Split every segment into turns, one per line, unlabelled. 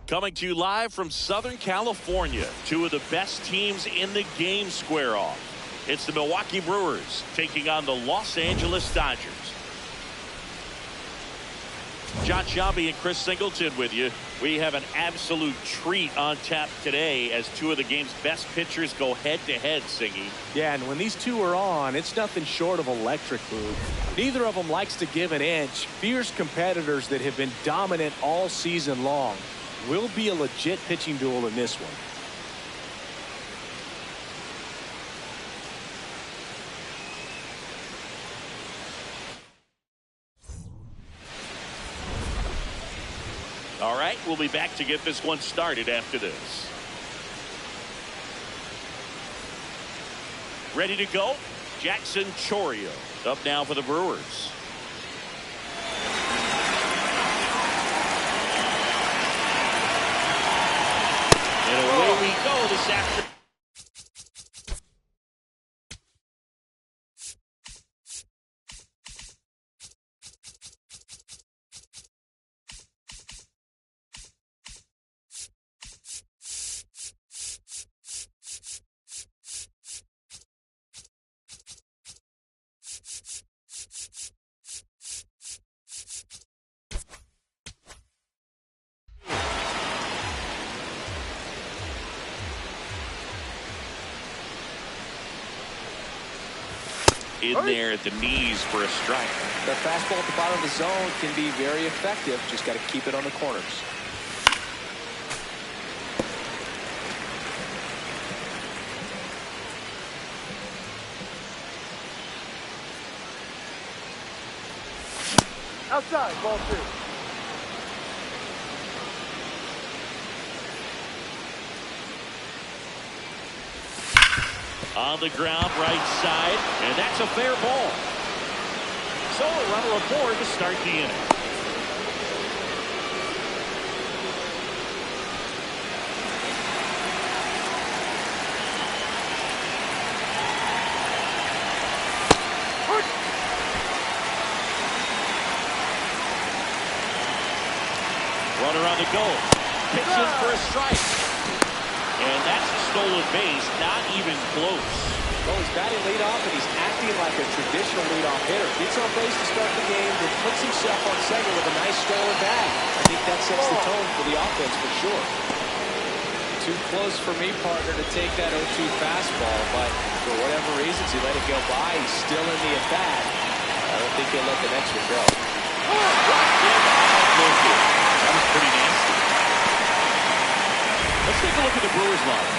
Coming to you live from Southern California, two of the best teams in the game square off. It's the Milwaukee Brewers taking on the Los Angeles Dodgers. John Shelby and Chris Singleton with you. We have an absolute treat on tap today as two of the game's best pitchers go head-to-head, Singy.
Yeah, and when these two are on, it's nothing short of electric, Boog. Neither of them likes to give an inch. Fierce competitors that have been dominant all season long. Will be a legit pitching duel in this one.
All right, we'll be back to get this one started after this. Ready to go? Jackson Chourio up now for the Brewers. And away we go this afternoon. In there at the knees for a strike.
The fastball at the bottom of the zone can be very effective. Just got to keep it on the corners. Outside, ball two.
On the ground, right side, and that's a fair ball. So a runner aboard to start the inning. Runner on the goal. Pitches for a strike. And that's a stolen base, not even close.
Well, he's batting leadoff, and he's acting like a traditional leadoff hitter. Gets on base to start the game, then puts himself on second with a nice stolen bag. I think that sets the tone for the offense for sure. Too close for me, partner, to take that 0-2 fastball, but for whatever reasons, he let it go by. He's still in the at-bat. I don't think he'll let the next one go.
That was pretty nasty. Let's take a look at the Brewers line.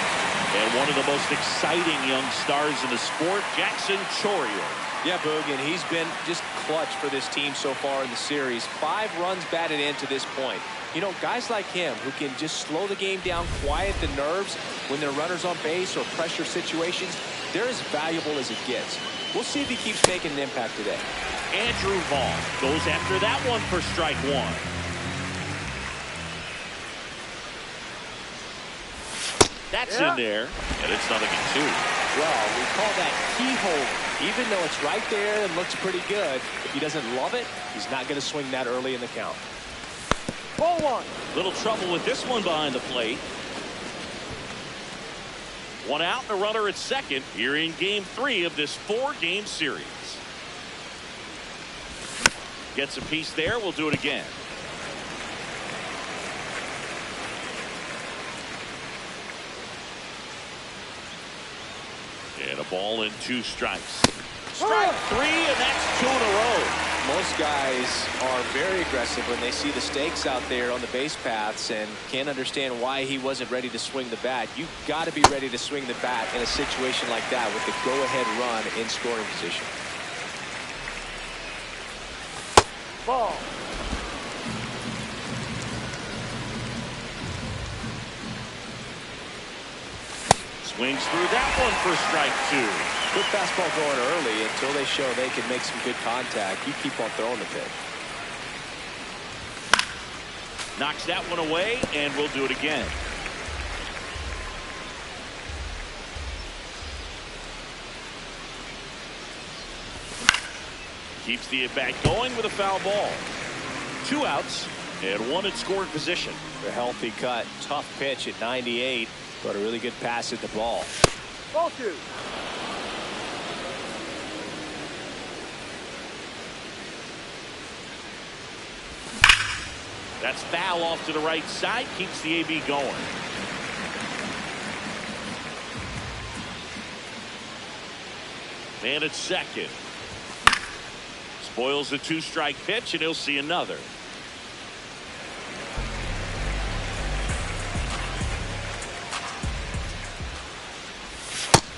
And one of the most exciting young stars in the sport, Jackson Chourio.
Yeah, Boog, and he's been just clutch for this team so far in the series. 5 runs batted in to this point. You know, guys like him who can just slow the game down, quiet the nerves when there are runners on base or pressure situations, they're as valuable as it gets. We'll see if he keeps making an impact today.
Andrew Vaughn goes after that one for strike one. That's in there, and it's nothing in two.
Well, we call that keyhole. Even though it's right there and looks pretty good, if he doesn't love it, he's not going to swing that early in the count. Ball one.
Little trouble with this one behind the plate. One out, and a runner at second here in Game 3 of this 4-game series. Gets a piece there. We'll do it again. And a ball and 2 strikes. Strike 3, and that's 2 in a row.
Most guys are very aggressive when they see the stakes out there on the base paths and can't understand why he wasn't ready to swing the bat. You've got to be ready to swing the bat in a situation like that with the go-ahead run in scoring position. Ball.
Swings through that one for strike 2.
Good fastball going early until they show they can make some good contact. You keep on throwing the pitch.
Knocks that one away, and we'll do it again. Keeps the at-bat going with a foul ball. 2 outs. And one in scoring position.
A healthy cut. Tough pitch at 98, but a really good pass at the ball.
Ball two.
That's foul off to the right side. Keeps the AB going. Man at second. Spoils the two-strike pitch, and he'll see another.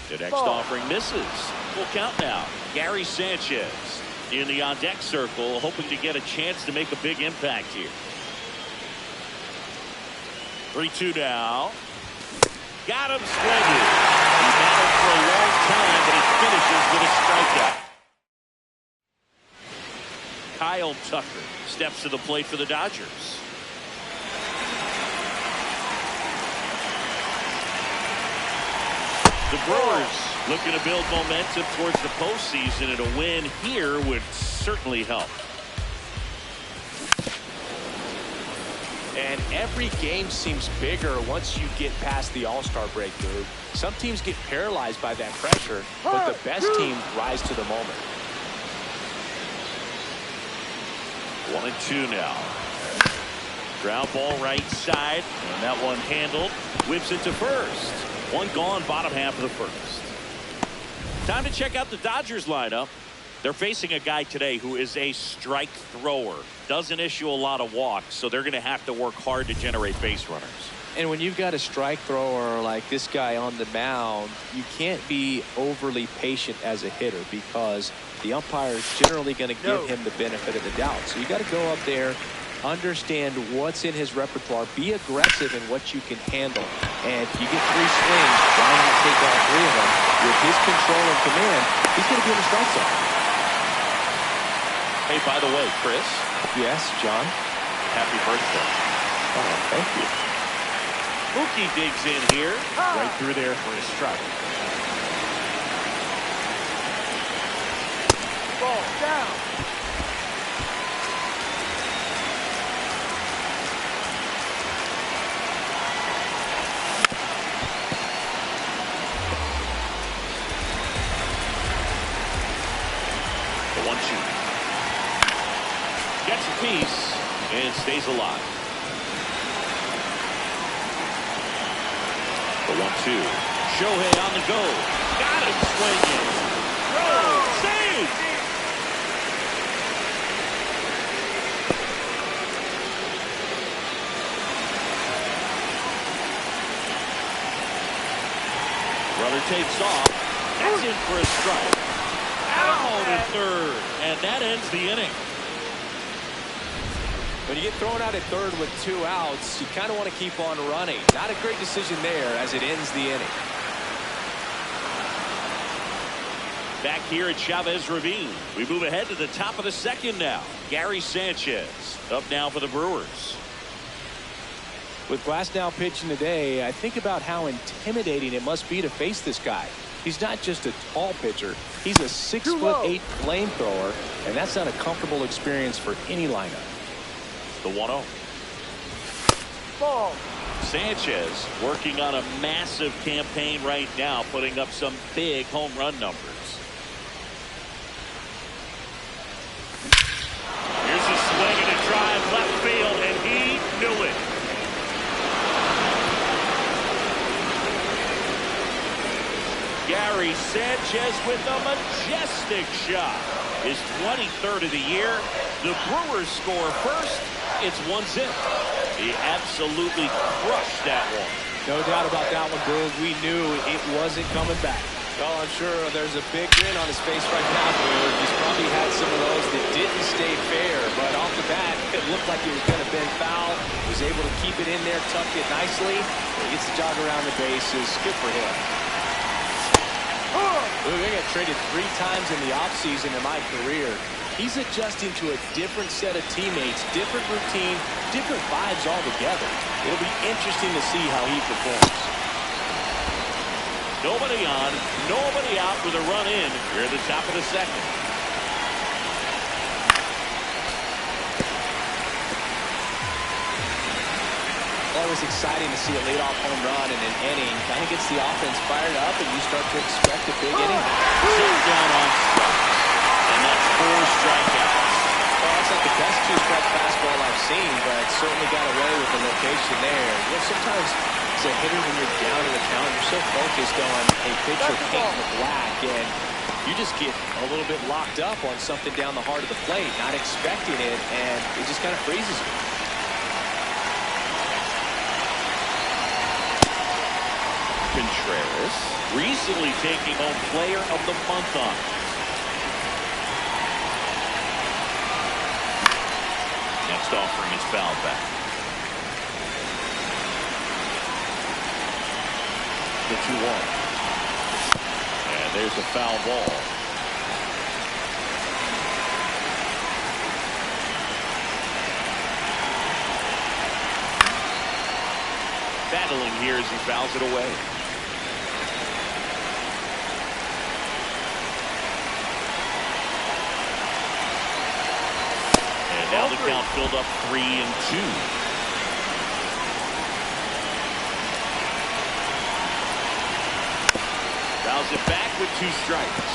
The next offering misses. Full count now. Gary Sanchez in the on-deck circle, hoping to get a chance to make a big impact here. 3-2 now. Got him swinging. He battled for a long time, but he finishes with a strikeout. Kyle Tucker steps to the plate for the Dodgers. The Brewers looking to build momentum towards the postseason, and a win here would certainly help.
And every game seems bigger once you get past the All-Star break, dude. Some teams get paralyzed by that pressure, but the best teams rise to the moment.
1-2 now. Ground ball right side, and that one handled. Whips it to first. One gone, bottom half of the first. Time to check out the Dodgers lineup. They're facing a guy today who is a strike thrower. Doesn't issue a lot of walks, so they're going to have to work hard to generate base runners.
And when you've got a strike thrower like this guy on the mound, you can't be overly patient as a hitter because the umpire is generally going to give him the benefit of the doubt. So you got to go up there, understand what's in his repertoire, be aggressive in what you can handle. And if you get 3 swings, why not take all 3 of them? With his control and command, he's going to be in the strike zone.
Hey, by the way, Chris.
Yes, John.
Happy birthday.
Oh, thank you.
Mookie digs in here. Right through there for a strike.
Ball down.
The 1-2. Gets a piece and stays alive. The 1-2. Shohei on the go. Got him swinging. Throw. Save. Runner takes off. That's in for a strike. Out at third. And that ends the inning.
When you get thrown out at third with 2 outs, you kind of want to keep on running. Not a great decision there as it ends the inning.
Back here at Chavez Ravine, we move ahead to the top of the second now. Gary Sanchez up now for the Brewers.
With Glasnow pitching today, I think about how intimidating it must be to face this guy. He's not just a tall pitcher. He's a 6'8" flamethrower, and that's not a comfortable experience for any lineup.
The 1-0.
Ball.
Sanchez working on a massive campaign right now, putting up some big home run numbers. Here's a swing and a drive left field, and he knew it. Gary Sanchez with a majestic shot. His 23rd of the year. The Brewers score first. It's 1-0. He absolutely crushed that one.
No doubt about that one, Boog. We knew it wasn't coming back. Well, I'm sure there's a big grin on his face right now, Boog. He's probably had some of those that didn't stay fair, but off the bat, it looked like it was going to bend foul. He was able to keep it in there, tuck it nicely. He gets the jog around the bases. Good for him. Boog, I got traded 3 times in the offseason in my career. He's adjusting to a different set of teammates, different routine, different vibes altogether. It'll be interesting to see how he performs.
Nobody on, nobody out with a run in here at the top of the second.
Always exciting to see a leadoff home run in an inning. Kind of gets the offense fired up, and you start to expect a big inning.
Sit down on strikes. And that's 4 strikeouts.
Well, that's like the best 2-strike fastball I've seen, but certainly got away with the location there. You know, sometimes as a hitter, when you're down in the count, you're so focused on a pitcher painting the black, and you just get a little bit locked up on something down the heart of the plate, not expecting it, and it just kind of freezes you.
Contreras recently taking home Player of the Month on. Next offering is fouled back. The 2-1. And there's a foul ball. Battling here as he fouls it away. And now the count filled up 3-2. Fouls it back with 2 strikes.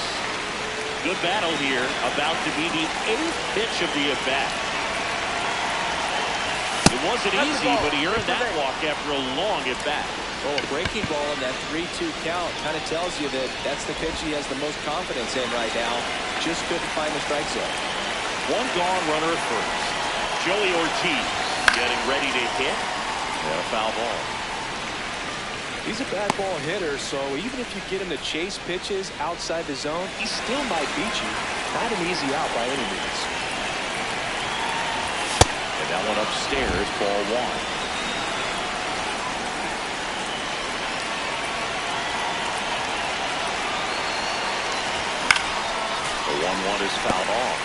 Good battle here. About to be the 8th pitch of the at-bat. It wasn't easy, but he earned that walk after a long at-bat.
Oh, a breaking ball in that 3-2 count kind of tells you that that's the pitch he has the most confidence in right now. Just couldn't find the strike zone.
1 gone, runner at first. Joey Ortiz getting ready to hit. And a foul ball.
He's a bad ball hitter, so even if you get him to chase pitches outside the zone, he still might beat you. Not an easy out by any means.
And that one upstairs, ball 1. The 1-1 is fouled off.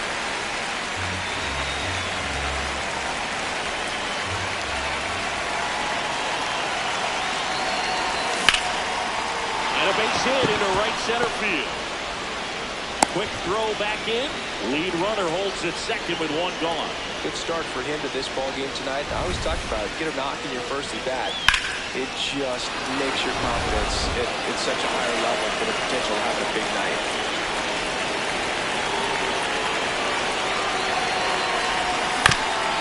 And a base hit into right center field. Quick throw back in. Lead runner holds at second with 1 gone.
Good start for him to this ball game tonight. I always talked about it. Get a knock in your first at bat. It just makes your confidence at such a higher level for the potential of having a big night.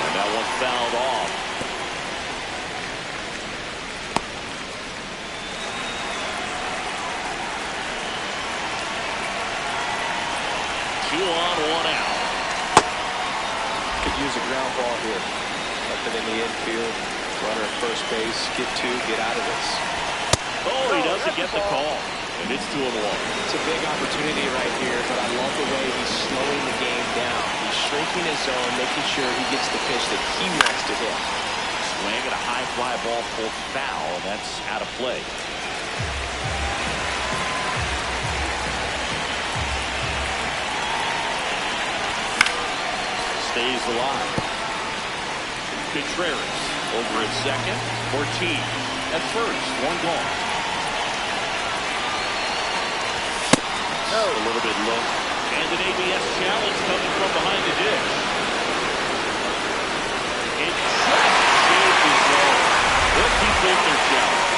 And that one fouled off. Two on, 1 out.
Could use a ground ball here. Nothing in the infield. Runner at first base. Get 2. Get out of this.
Oh, he doesn't get the call. And it's 2-1.
It's a big opportunity right here, but I love the way he's slowing the game down. He's shrinking his zone, making sure he gets the pitch that he wants to hit.
Swing at a high fly ball pulled foul. That's out of play. Stays alive. Contreras over at second. Ortiz at first. 1 gone. No. A little bit low. And an ABS challenge coming from behind the dish. It just saved his zone. What do you think they're challenge?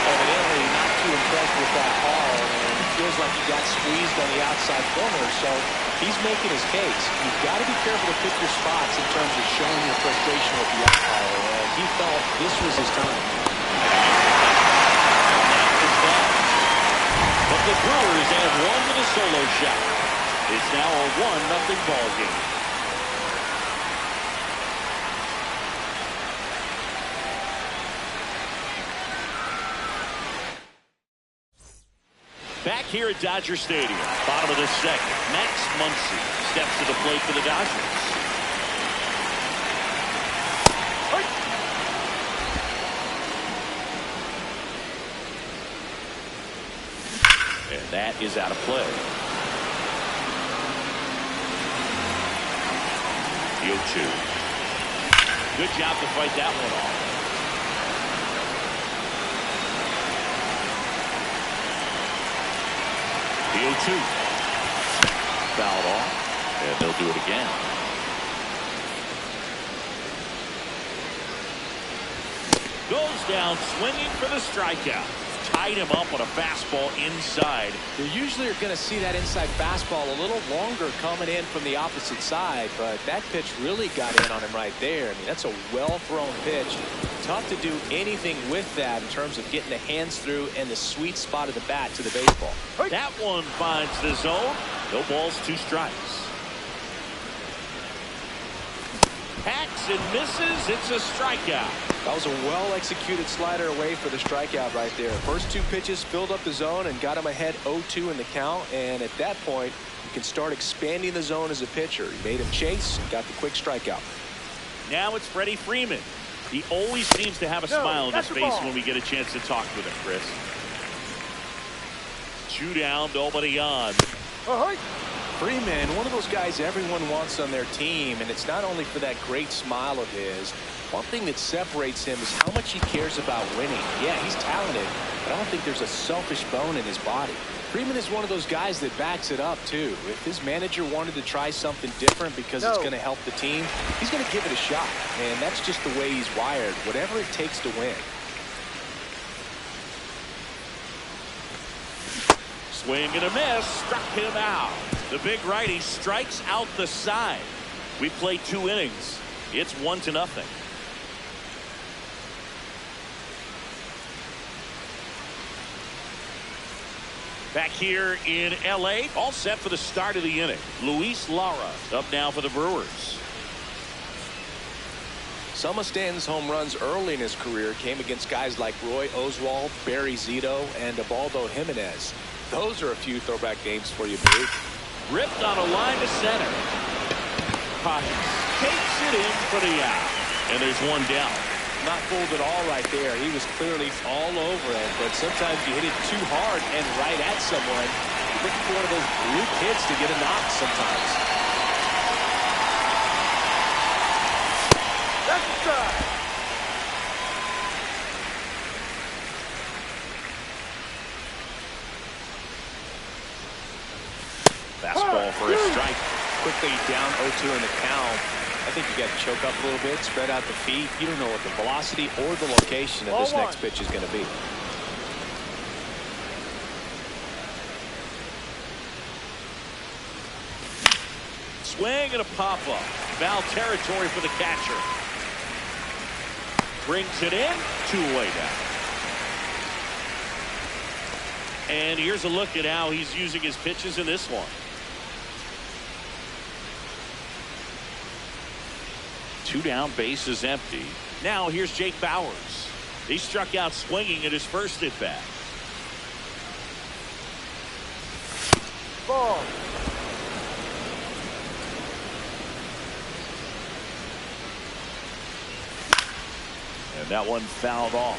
Evidently not too impressed with that call, and it feels like he got squeezed on the outside corner, so he's making his case. You've got to be careful to pick your spots in terms of showing your frustration with the umpire, and he felt this was his time.
But the Brewers add 1 with a solo shot. It's now a 1-0 ball game. Back here at Dodger Stadium, bottom of the second, Max Muncy steps to the plate for the Dodgers. And that is out of play. The 0-2. Good job to fight that one off. The 0-2. Fouled off, and they'll do it again. Goes down swinging for the strikeout. Tied him up on a fastball inside.
You usually are going to see that inside fastball a little longer coming in from the opposite side, but that pitch really got in on him right there. I mean, that's a well-thrown pitch. Tough to do anything with that in terms of getting the hands through and the sweet spot of the bat to the baseball.
That one finds the zone. No balls, 2 strikes. Hacks and misses. It's a strikeout.
That was a well-executed slider away for the strikeout right there. First 2 pitches filled up the zone and got him ahead 0-2 in the count. And at that point, you can start expanding the zone as a pitcher. He made him chase and got the quick strikeout.
Now it's Freddie Freeman. He always seems to have a smile on his face when we get a chance to talk with him, Chris. 2 down, nobody on.
Freeman, one of those guys everyone wants on their team, and it's not only for that great smile of his. One thing that separates him is how much he cares about winning. Yeah, he's talented, but I don't think there's a selfish bone in his body. Freeman is one of those guys that backs it up, too. If his manager wanted to try something different because it's going to help the team, he's going to give it a shot, and that's just the way he's wired, whatever it takes to win.
Swing and a miss. Struck him out. The big righty strikes out the side. We played 2 innings. It's 1-0. Back here in L.A., all set for the start of the inning. Luis Lara up now for the Brewers.
Some of Stanton's home runs early in his career came against guys like Roy Oswalt, Barry Zito, and Ubaldo Jimenez. Those are a few throwback names for you, Blue.
Ripped on a line to center. Hawkins takes it in for the out. And there's 1 down.
Not fooled at all right there. He was clearly all over it, but sometimes you hit it too hard and right at someone. You're looking for one of those blue kids to get a knock sometimes.
That's a strike.
Fastball for a strike.
Quickly down 0-2 in the count. I think you got to choke up a little bit, spread out the feet. You don't know what the velocity or the location of this next pitch is going to be.
Swing and a pop-up. Foul territory for the catcher. Brings it in. 2 away now. And here's a look at how he's using his pitches in this one. 2 down, base is empty. Now here's Jake Bauers. He struck out swinging at his first at bat.
Ball.
And that one fouled off.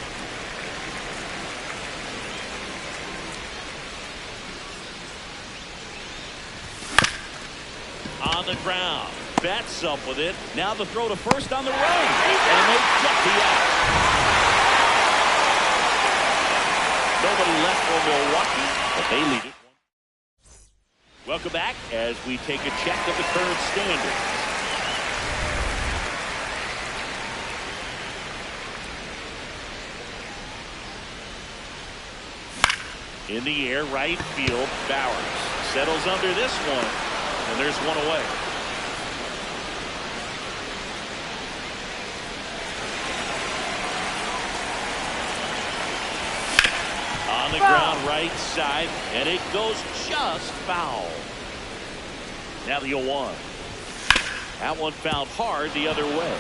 On the ground. Bats up with it. Now the throw to first on the run. And they get the out. Nobody left for Milwaukee, but they lead it. Welcome back as we take a check of the current standings. In the air, right field, Bauers settles under this one, and there's 1 away. On the ground, right side, and it goes just foul. Now the 0-1. That one fouled hard the other way.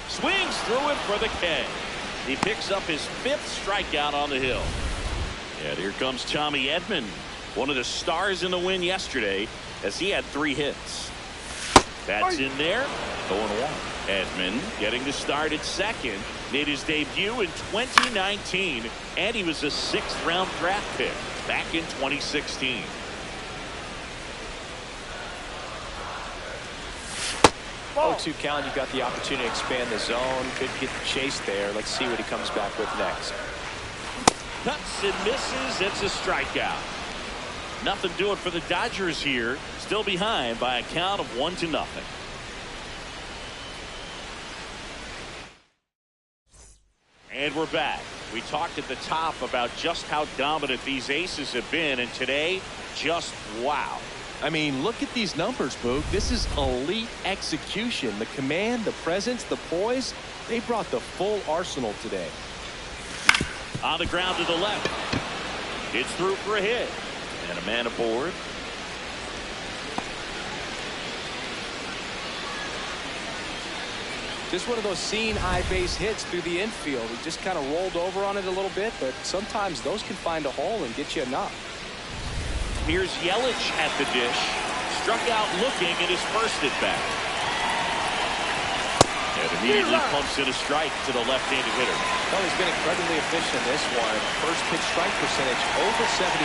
Swings through it for the K. He picks up his 5th strikeout on the hill. And here comes Tommy Edman, one of the stars in the win yesterday, as he had 3 hits. That's in there. 0-1. Edman getting the start at second. Made his debut in 2019, and he was a 6th-round draft pick back in 2016.
Ball. 0-2 count. You've got the opportunity to expand the zone. Could get the chase there. Let's see what he comes back with next.
Cuts and misses. It's a strikeout. Nothing doing for the Dodgers here. Still behind by a count of 1-0. And we're back. We talked at the top about just how dominant these aces have been, and today, just wow.
I mean, look at these numbers, Boog. This is elite execution. The command, the presence, the poise, they brought the full arsenal today.
On the ground to the left. It's through for a hit. And a man aboard.
Just one of those seeing high base hits through the infield. He just kind of rolled over on it a little bit, but sometimes those can find a hole and get you a knock.
Here's Yelich at the dish. Struck out looking at his first at bat. And immediately pumps in a strike to the left-handed hitter.
Well, he's been incredibly efficient in this one. First pitch strike percentage over 70%.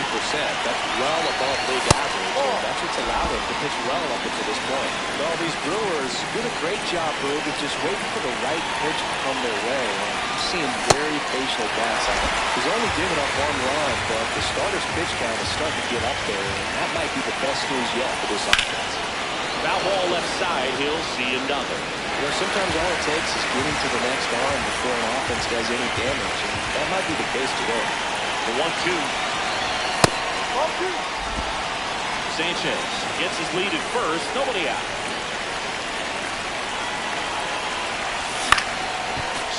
That's well above league average. And that's what's allowed him to pitch well up until this point. Well, these Brewers do a great job, Boog, of just waiting for the right pitch to come their way. And you see him very patient at bats. He's only given up 1 run, but the starter's pitch count is starting to get up there. And that might be the best news yet for this offense.
Foul ball left side. He'll see another.
You know, sometimes all it takes is getting to the next arm before an offense does any damage, and that might be the case today.
The 1-2. Sanchez gets his lead at first. Nobody out.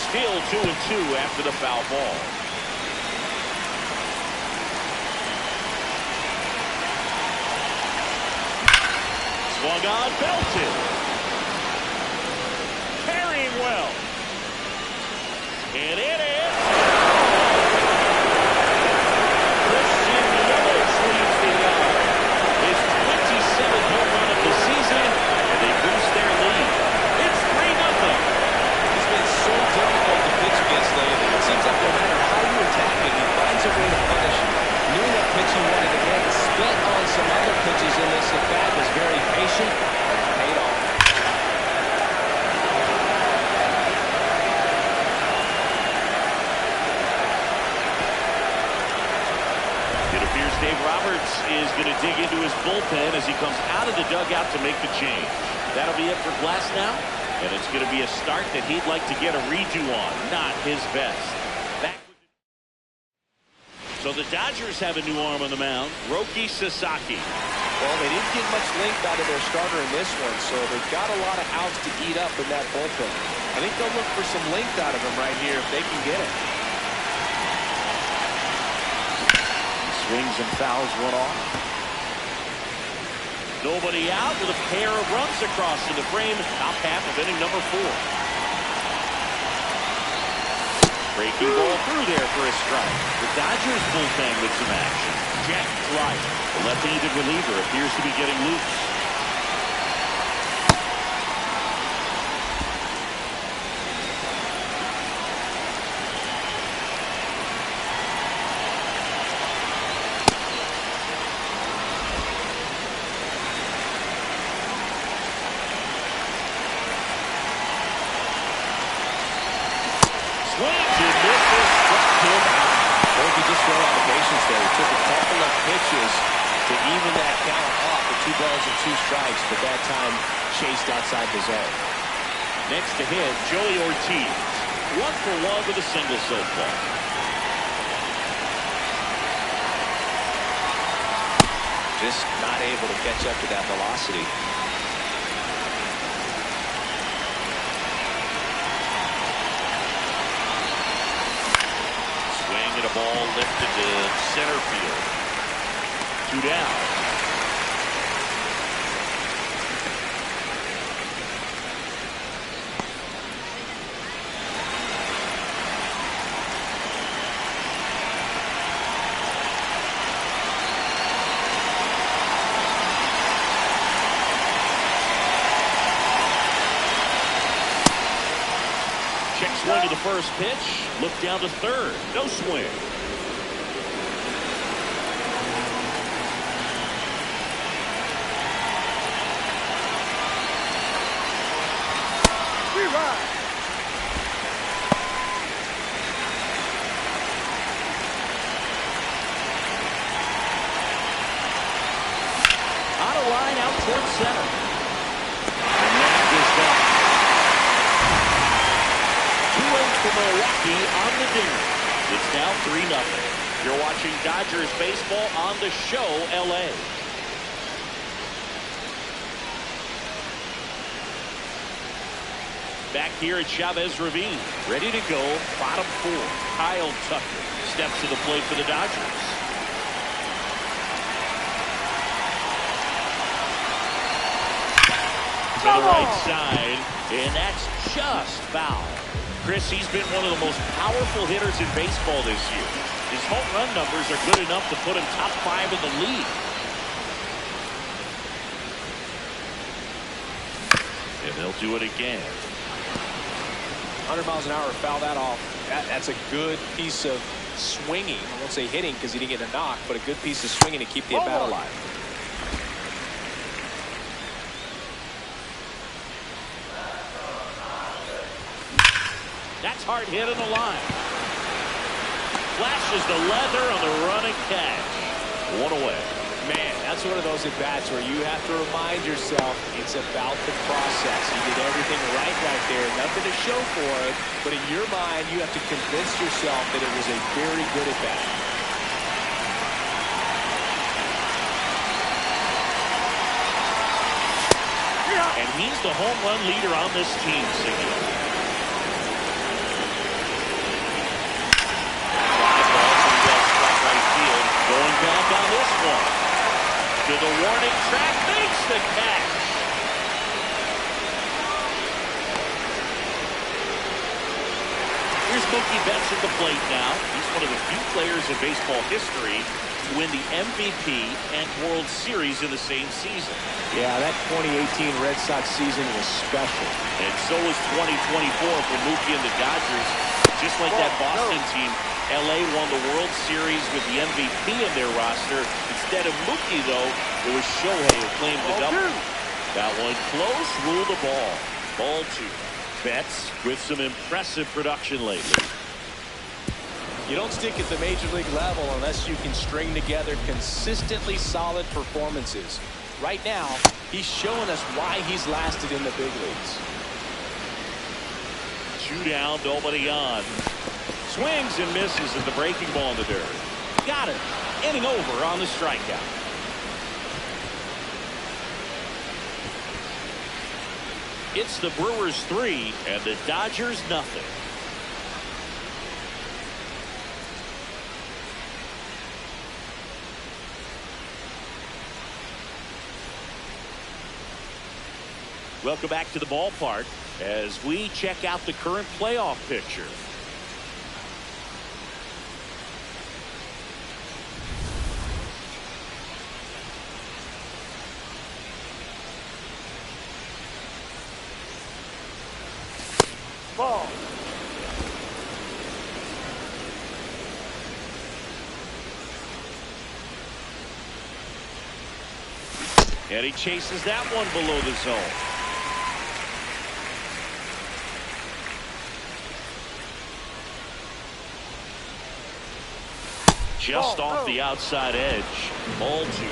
Still 2-2 after the foul ball. Swung on, belted. Carrying well. And it is. Christian Yelich leads the yard. His 27th home run of the season, and they boost their lead. It's 3-0.
He's been so difficult to pitch against lately. It seems like no matter how you attack him, he finds a way to punish him. Knew what pitch he wanted to get, spent on some other pitches in this at bat, was very patient, and paid off.
Dave Roberts is going to dig into his bullpen as he comes out of the dugout to make the change. That'll be it for Glass now, and it's going to be a start that he'd like to get a redo on. Not his best. So the Dodgers have a new arm on the mound, Roki Sasaki.
Well, they didn't get much length out of their starter in this one, so they've got a lot of outs to eat up in that bullpen. I think they'll look for some length out of him right here if they can get it.
Swings and fouls one off. Nobody out with a pair of runs across in the frame. Top half of inning number 4. Breaking ball through there for a strike. The Dodgers bullpen with some action. Jack Dry, the left-handed reliever, appears to be getting loose.
But that time chased outside the zone.
Next to him, Joey Ortiz. 1 for 1 with a single so far.
Just not able to catch up to that velocity.
Swing and a ball lifted to center field. 2 down. Swing to the first pitch. Look down to third. No swing. for Milwaukee on the dinger. It's now 3-0. You're watching Dodgers baseball on the show, LA. Back here at Chavez Ravine, ready to go, bottom 4. Kyle Tucker steps to the plate for the Dodgers. To the right side, and that's just foul. Chris, he's been one of the most powerful hitters in baseball this year. His home run numbers are good enough to put him top 5 in the league. And they'll do it again.
100 miles an hour, foul that off. That's a good piece of swinging. I won't say hitting because he didn't get a knock, but a good piece of swinging to keep the at-bat alive.
That's hard hit on the line. Flashes the leather on the run and catch. One away.
Man, that's one of those at-bats where you have to remind yourself it's about the process. You did everything right there. Nothing to show for it. But in your mind, you have to convince yourself that it was a very good at-bat.
And he's the home run leader on this team, Siggy. Going back on this one. To the warning track, makes the catch. Here's Mookie Betts at the plate now. He's one of the few players in baseball history to win the MVP and World Series in the same season.
Yeah, that 2018 Red Sox season was special.
And so was 2024 for Mookie and the Dodgers. Just like that Boston team, LA won the World Series with the MVP in their roster. Instead of Mookie, though, it was Shohei who claimed the double. That one close, rule the ball. Ball 2. Betts with some impressive production lately.
You don't stick at the major league level unless you can string together consistently solid performances. Right now, he's showing us why he's lasted in the big leagues.
2 down, nobody on. Swings and misses at the breaking ball in the dirt. Got it. Inning over on the strikeout. It's the Brewers 3 and the Dodgers nothing. Welcome back to the ballpark as we check out the current playoff picture.
Ball.
And he chases that one below the zone. Just off the outside edge. Ball 2.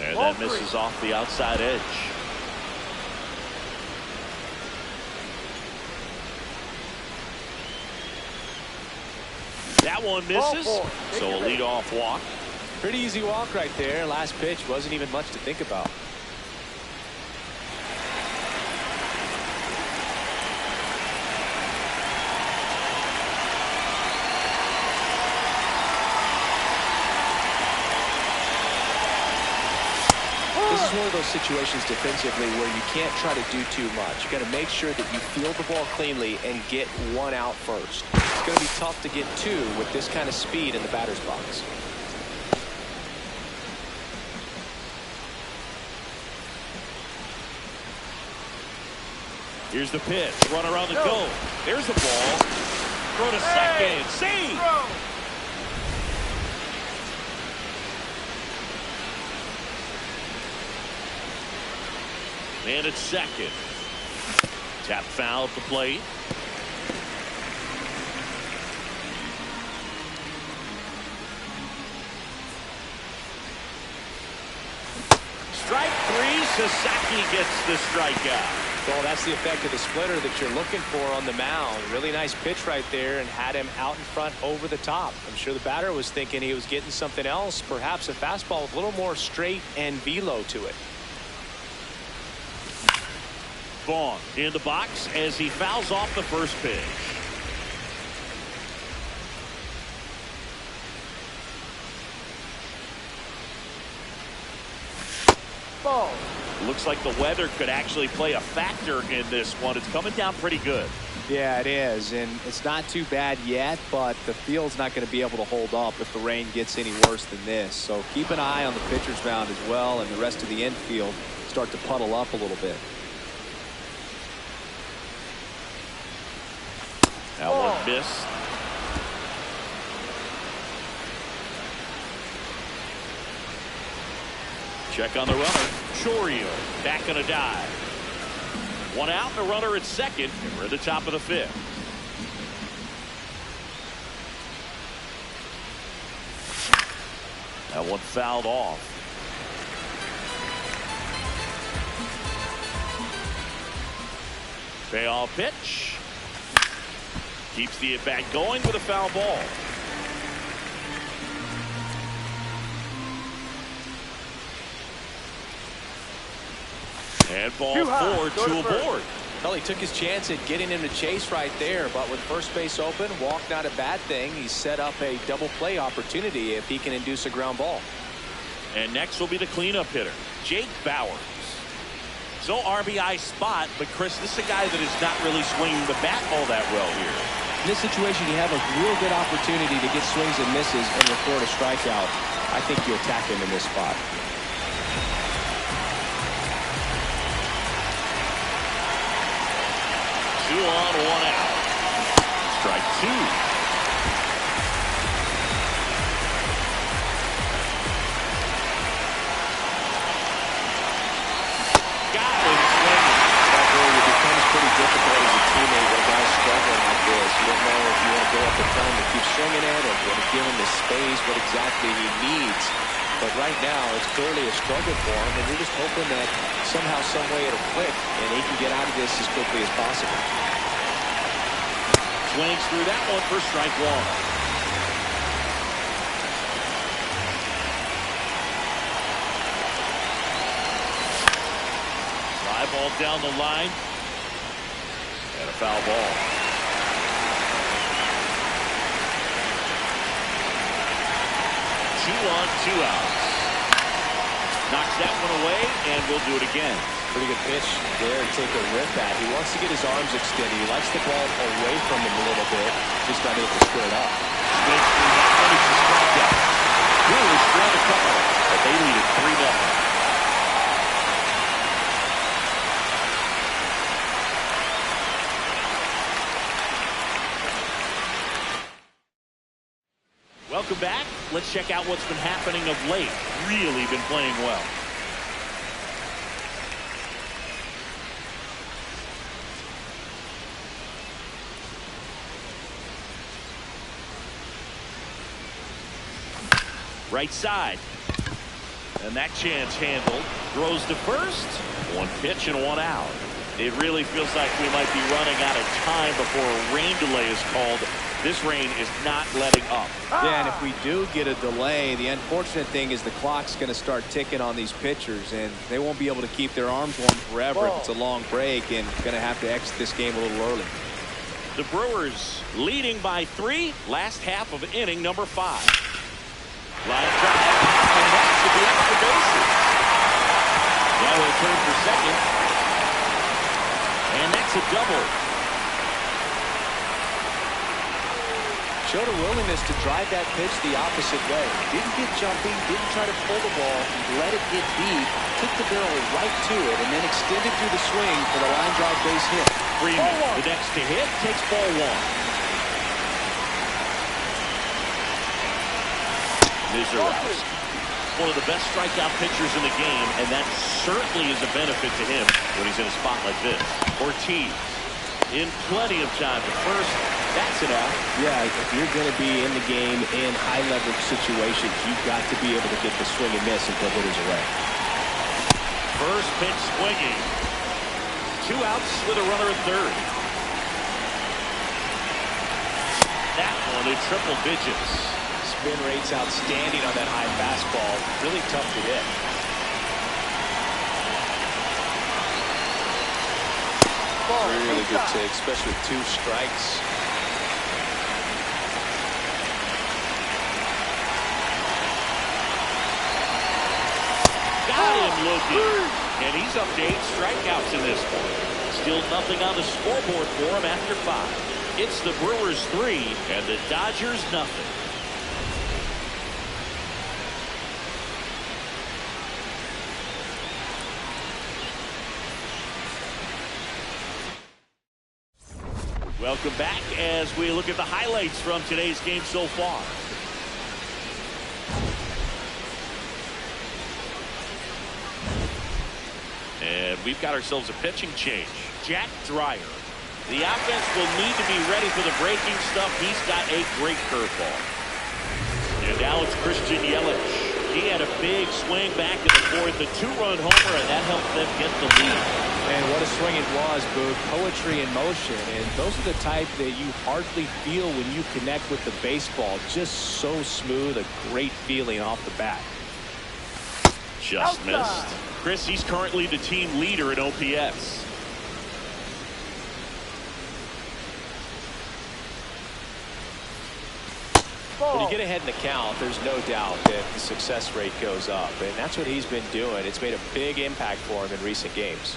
And that misses off the outside edge. That one misses. So a leadoff walk.
Pretty easy walk right there. Last pitch wasn't even much to think about. This is one of those situations defensively where you can't try to do too much. You got to make sure that you field the ball cleanly and get one out first. It's going to be tough to get 2 with this kind of speed in the batter's box.
Here's the pitch. Run around the goal. There's the ball. Throw to second. Save. And at second. Tap foul at the plate. Strike three. Sasaki gets the strikeout.
Well, that's the effect of the splitter that you're looking for on the mound. Really nice pitch right there and had him out in front over the top. I'm sure the batter was thinking he was getting something else, perhaps a fastball with a little more straight and velo to it.
Vaughn in the box as he fouls off the first pitch.
Ball.
Looks like the weather could actually play a factor in this one. It's coming down pretty good.
Yeah, it is, and it's not too bad yet, but the field's not going to be able to hold up if the rain gets any worse than this. So keep an eye on the pitcher's mound as well, and the rest of the infield start to puddle up a little bit.
That one missed. Check on the runner. Chorio back on a dive. One out and a runner at second, and we're at the top of the fifth. That one fouled off. Payoff pitch. Keeps the at-bat going with a foul ball. And ball four, two aboard.
Well, he took his chance at getting him to chase right there, but with first base open, walk not a bad thing. He's set up a double play opportunity if he can induce a ground ball.
And next will be the cleanup hitter, Jake Bauers. So RBI spot, but Chris, this is a guy that is not really swinging the bat all that well here.
In this situation, you have a real good opportunity to get swings and misses and record a strikeout. I think you attack him in this spot.
2 on, 1 out. Strike two. Got him swinging.
It becomes pretty difficult as a teammate when guys struggling like this. You don't know if you want to go up and tell him to keep swinging it, or if you want to give him the space, what exactly he needs. But right now, it's clearly a struggle for him, and you're just hoping that somehow, some way it'll click, and he can get out of this as quickly as possible.
Swings through that one for strike one. Fly ball down the line. And a foul ball. Two on, 2 outs. Knocks that one away, and we'll do it again.
Pretty good pitch there to take a rip at. He wants to get his arms extended. He likes the ball away from him a little bit. Just not able to square it up.
Swings through that one. It's a strikeout. Brewers strand a couple, but they lead it 3-0. Welcome back. Let's check out what's been happening of late. Really been playing well. Right side. And that chance handled. Throws to first. 1 pitch and 1 out. It really feels like we might be running out of time before a rain delay is called. This rain is not letting up.
Yeah, and if we do get a delay, the unfortunate thing is the clock's going to start ticking on these pitchers, and they won't be able to keep their arms warm forever if it's a long break, and going to have to exit this game a little early.
The Brewers leading by 3. Last half of inning number 5. Line drive, and that should be up the bases. Now he'll turn for second. And that's a double.
Showed a willingness to drive that pitch the opposite way. Didn't get jumpy, didn't try to pull the ball, let it get deep, took the barrel right to it, and then extended through the swing for the line drive base hit.
Freeman, the next to hit, takes ball 1. Mizorowski, one of the best strikeout pitchers in the game, and that certainly is a benefit to him when he's in a spot like this. Ortiz in plenty of time to first. That's it out.
Yeah, if you're going to be in the game in high leverage situations, you've got to be able to get the swing and miss and put hitters away.
First pitch swinging. 2 outs with a runner at third. That one in triple digits.
Spin rate's outstanding on that high fastball. Really tough to hit. Really good take, especially with 2 strikes.
Got him looking. And he's up to 8 strikeouts in this one. Still nothing on the scoreboard for him after 5. It's the Brewers 3 and the Dodgers nothing. Welcome back as we look at the highlights from today's game so far. And we've got ourselves a pitching change. Jack Dreyer. The offense will need to be ready for the breaking stuff. He's got a great curveball. And now it's Christian Yelich. He had a big swing back in the 4th, a 2-run homer, and that helped them get the lead.
And what a swing it was, Boog. Poetry in motion. And those are the type that you hardly feel when you connect with the baseball. Just so smooth, a great feeling off the bat.
Just missed. Chris, he's currently the team leader in OPS.
When you get ahead in the count, there's no doubt that the success rate goes up. And that's what he's been doing. It's made a big impact for him in recent games.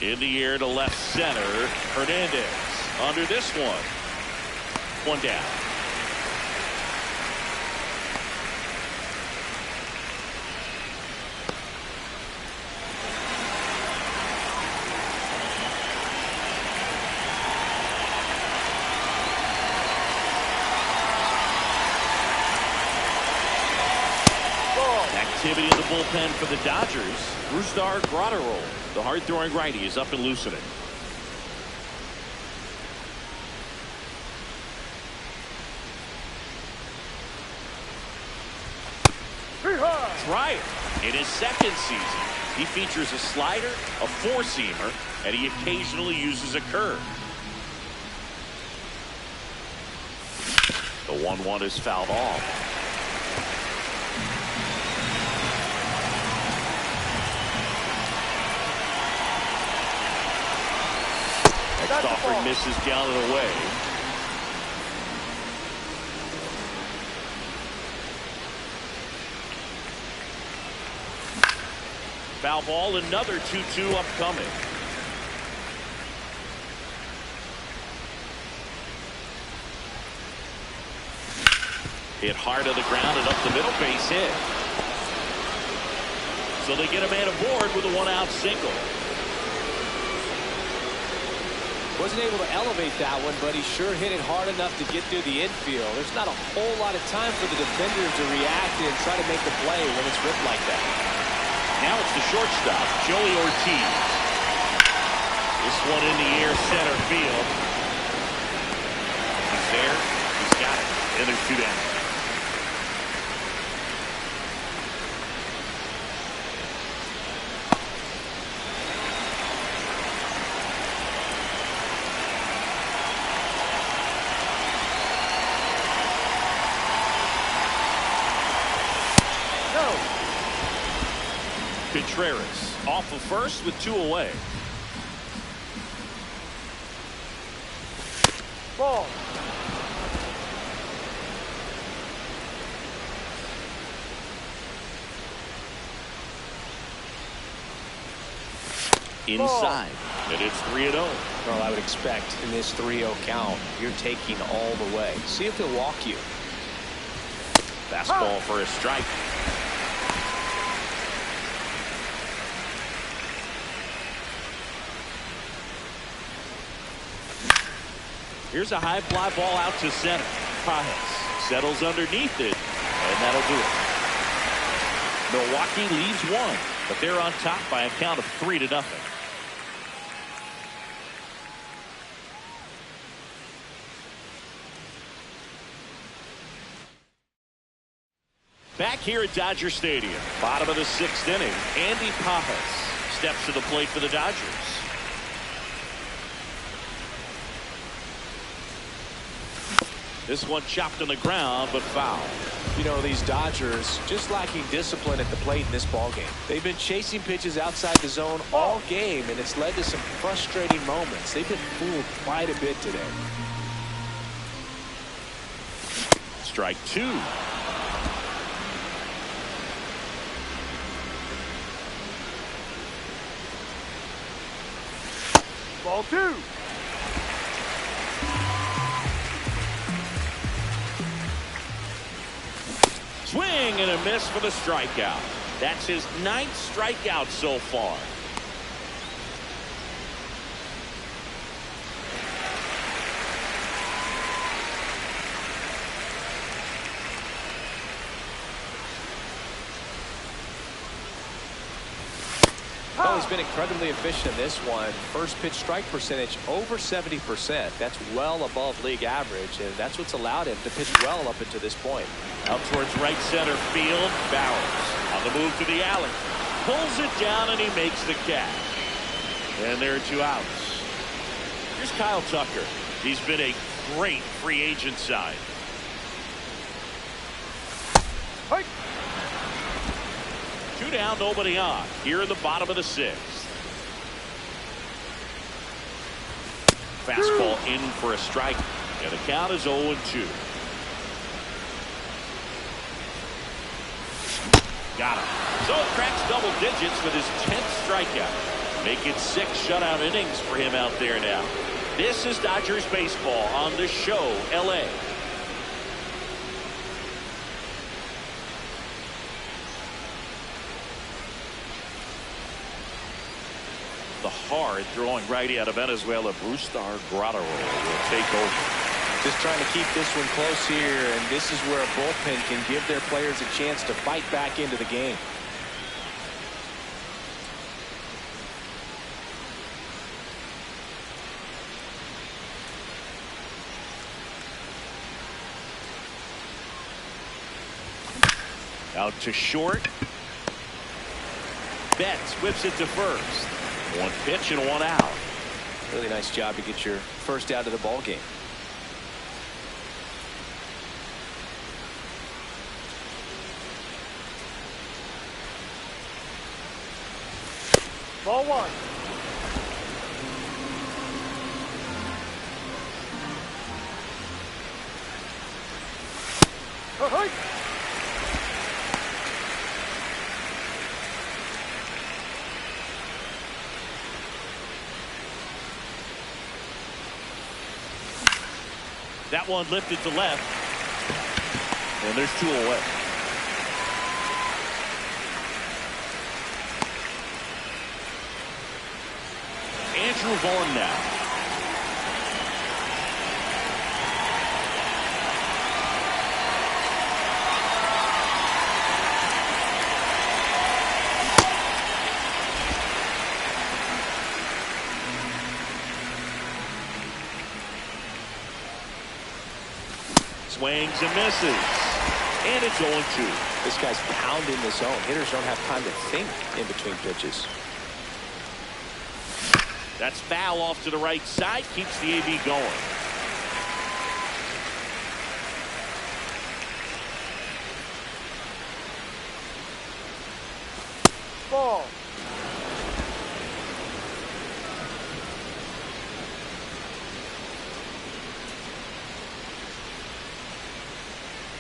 In the air to left center. Hernandez under this one. 1 down. Activity in the bullpen for the Dodgers. Brusdar Graterol, the hard-throwing righty, is up and loosening. Dreyer, in his 2nd season, he features a slider, a 4-seamer, and he occasionally uses a curve. The 1-1 is fouled off. Next offering misses down and away. Foul ball, another 2-2 upcoming. Hit hard to the ground and up the middle, base hit. So they get a man aboard with a 1-out single.
Wasn't able to elevate that one, but he sure hit it hard enough to get through the infield. There's not a whole lot of time for the defender to react and try to make the play when it's ripped like that.
Now it's the shortstop, Joey Ortiz. This one in the air, center field. He's there. He's got it. And there's 2 down. Contreras off of first with 2 away.
Ball.
Inside. And it's 3-0.
Well, I would expect in this 3-0 count, you're taking all the way. See if he'll walk you.
Fastball for a strike. Here's a high fly ball out to center. Pajes settles underneath it, and that'll do it. Milwaukee leaves 1, but they're on top by a count of 3-0. Back here at Dodger Stadium, bottom of the 6th inning, Andy Pajas steps to the plate for the Dodgers. This one chopped on the ground, but foul.
You know, these Dodgers just lacking discipline at the plate in this ballgame. They've been chasing pitches outside the zone all game, and it's led to some frustrating moments. They've been fooled quite a bit today.
Strike 2.
Ball 2.
Swing and a miss for the strikeout. That's his 9th strikeout so far.
Oh, he's been incredibly efficient in this one. First pitch strike percentage over 70%. That's well above league average, and that's what's allowed him to pitch well up until this point.
Out towards right center field. Bowers on the move to the alley. Pulls it down and he makes the catch. And there are 2 outs. Here's Kyle Tucker. He's been a great free agent sign.
Hike.
2 down, nobody on. Here in the bottom of the 6th. Fastball in for a strike. And the count is 0-2. Got him. So it cracks double digits with his 10th strikeout. Make it 6 shutout innings for him out there now. This is Dodgers baseball on the show, LA. The hard throwing righty out of Venezuela, Brustar Graterol, will take over.
Just trying to keep this one close here, and this is where a bullpen can give their players a chance to fight back into the game.
Out to short. Betts whips it to first. 1 pitch and 1 out.
Really nice job to get your first out of the ball game.
Ball 1. Hike.
That one lifted to left. And there's 2 away. Andrew Vaughn now. Swings and misses. And it's 0-2.
This guy's pounding the zone. Hitters don't have time to think in between pitches.
That's foul off to the right side. Keeps the AB going.
Ball.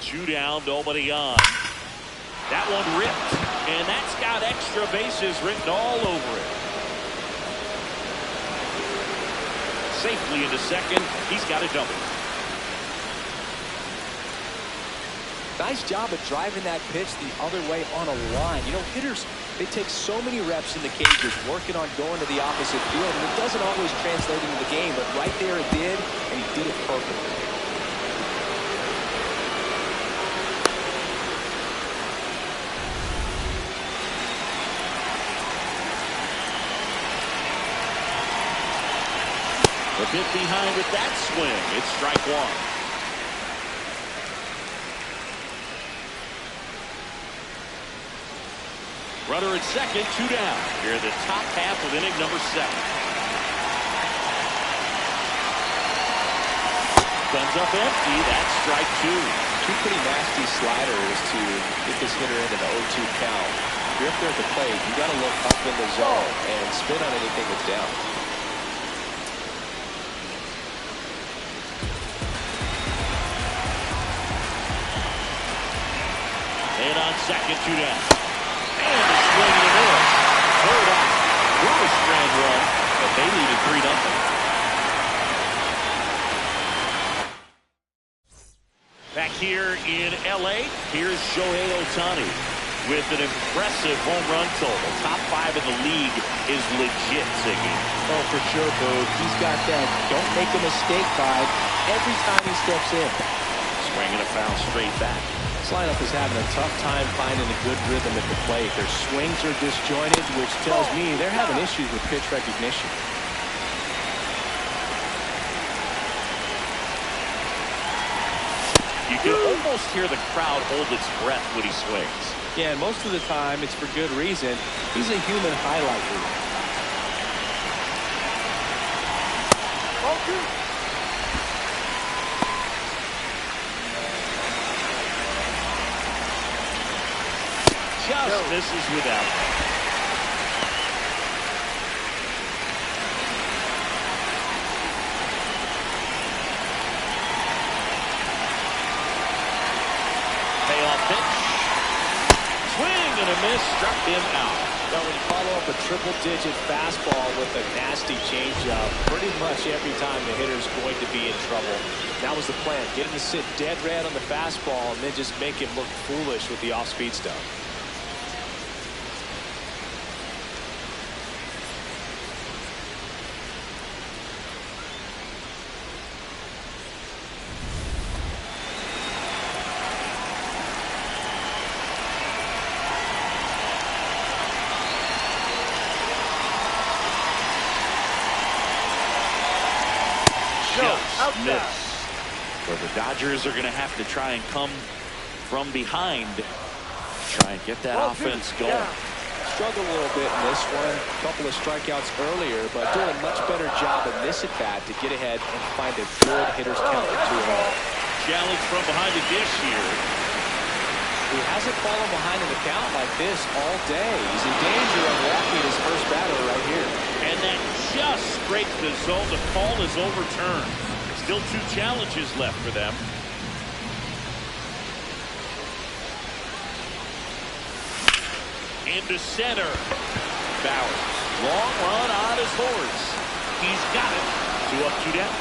Two down, nobody on. That one ripped, and that's got extra bases written all over it. Safely into second. He's got a double.
Nice job of driving that pitch the other way on a line. You know, hitters, they take so many reps in the cages working on going to the opposite field, and it doesn't always translate into the game, but right there it did, and he did it perfectly.
A bit behind with that swing. It's strike one. Runner at second, 2 down. Here in the top half of inning number 7. Comes up empty. That's strike 2.
Two pretty nasty sliders to get this hitter into the 0-2 count. If you're up there at the plate, you got to look up in the zone and spin on anything that's down.
And on second, 2 down. And a swing and a miss. Third out. Brewers strand run, but they lead at 3-0. Back here in L.A., here's Shohei Ohtani with an impressive home run total. Top 5 in the league is legit, Ziggy.
Oh, for sure, Boog. He's got that don't make a mistake vibe every time he steps in.
Swinging a foul straight back.
This lineup is having a tough time finding a good rhythm at the plate. Their swings are disjointed, which tells me they're having issues with pitch recognition.
You can almost hear the crowd hold its breath when he swings.
Yeah, and most of the time it's for good reason. He's a human highlight reel.
Ball 2.
Just misses without. Payoff pitch. Swing and a miss. Struck him out.
Now, when you follow up a triple-digit fastball with a nasty changeup, pretty much every time the hitter's going to be in trouble. That was the plan. Get him to sit dead red on the fastball and then just make him look foolish with the off-speed stuff.
Just missed. So the Dodgers are going to have to try and come from behind, try and get that offense going.
Struggled a little bit in this one. A couple of strikeouts earlier, but doing a much better job in this at-bat to get ahead and find a good hitter's count for 2-0.
Challenge from behind the dish here.
He hasn't fallen behind in the count like this all day. He's in danger of walking his first batter right here.
And that just scraped the zone. The call is overturned. Still 2 challenges left for them. Into center. Bowers. Long run on his horse. He's got it. 2 up, 2 down.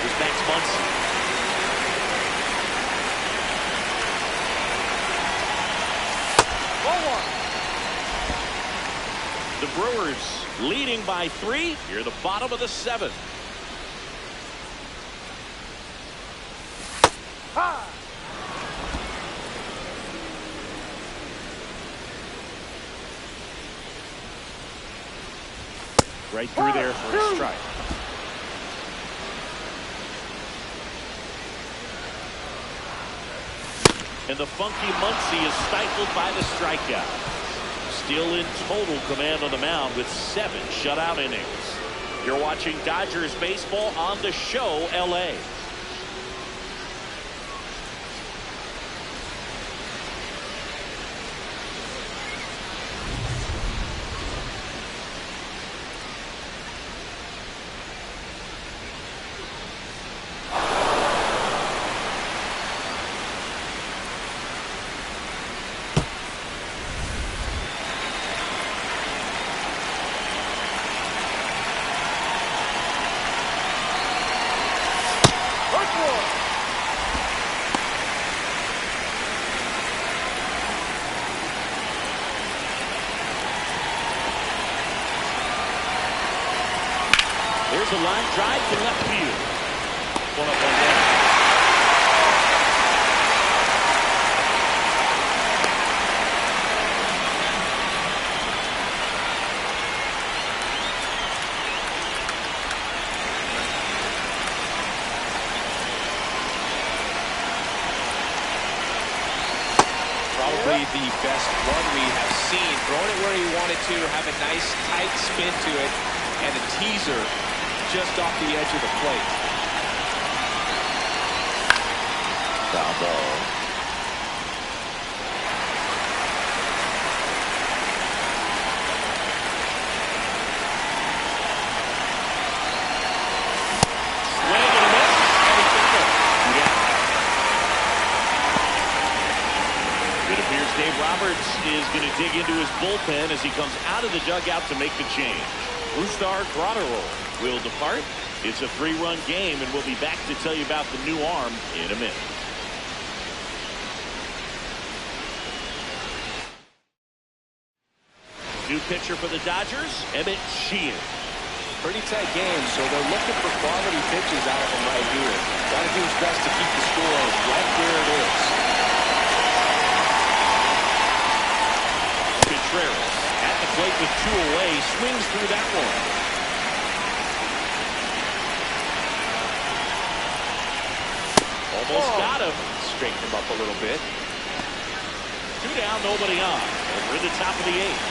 Here's Max Muncy. The Brewers leading by 3 here, the bottom of the 7th.
Ha!
Right through there for a strike. And the funky Muncy is stifled by the strikeout. Still in total command on the mound with 7 shutout innings. You're watching Dodgers baseball on the show, L.A. There's a line drive to left field. One up, 1 down.
probably the best one we have seen. Throwing it where he wanted to, have a nice tight spin to it, and a teaser just off the edge of the plate.
Foul ball. Dave Roberts is going to dig into his bullpen as he comes out of the dugout to make the change. Brusdar Graterol will depart. It's a 3-run game, and we'll be back to tell you about the new arm in a minute. New pitcher for the Dodgers, Emmett Sheehan.
Pretty tight game, so they're looking for quality pitches out of him right here. Got to do his best to keep the score right where it is.
Contreras at the plate with 2 away, swings through that one. Almost got him.
Straighten him up a little bit.
2 down, nobody on. And we're in the top of the 8th.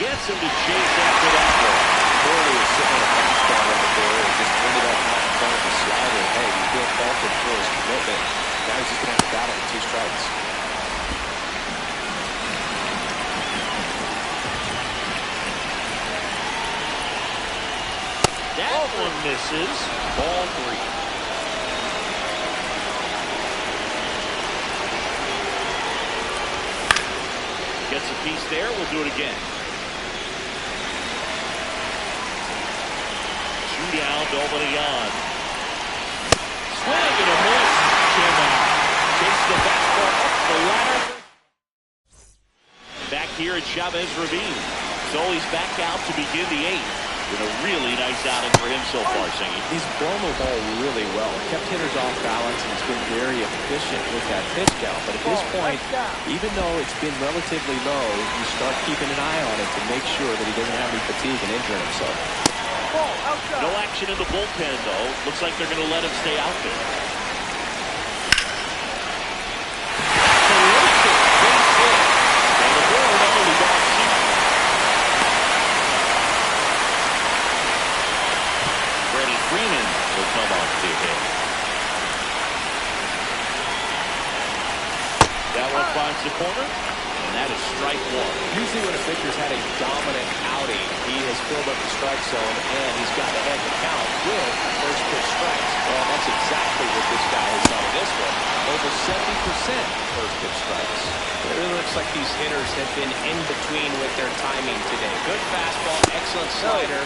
Gets him to chase after that ball.
Corley is sitting on a fastball right there and just ended up out in front of the slider. Hey, he can't fault him for his commitment. Now he's just going to have to battle with 2 strikes.
That one misses. Ball 3. Gets a piece there. We'll do it again. 2 down, nobody on. Swing and a miss. Came out. Takes the fastball up the ladder. Back here at Chavez Ravine. So he's back out to begin the 8th. Been a really nice outing for him so far, Singy.
He's blown the ball really well. Kept hitters off balance, and he's been very efficient with that pitch count. But at this point, even though it's been relatively low, you start keeping an eye on it to make sure that he doesn't have any fatigue and injuring himself.
No action in the bullpen, though. Looks like they're going to let him stay out there. Terrific base hit. And the board only got 2. Freddie Freeman will come off to hit. That one finds the corner, and that is strike 1.
Usually when a pitcher's had a dominant outing, he has filled up the strike zone, and he's got ahead the count with first pitch strikes. Well, that's exactly what this guy has done in this one. Over 70% first pitch strikes. It really looks like these hitters have been in between with their timing today. Good fastball, excellent slider,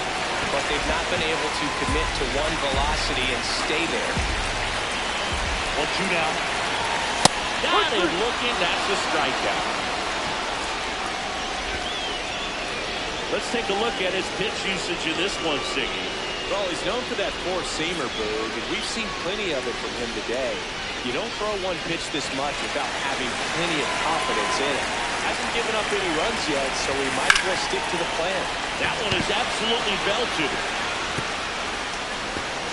but they've not been able to commit to one velocity and stay there.
1-2 now. Got him looking. That's a strikeout. Let's take a look at his pitch usage in this one, Siggy.
Well, he's known for that four-seamer, Boog, and we've seen plenty of it from him today. You don't throw one pitch this much without having plenty of confidence in it. Hasn't given up any runs yet, so we might as well stick to the plan.
That one is absolutely belted.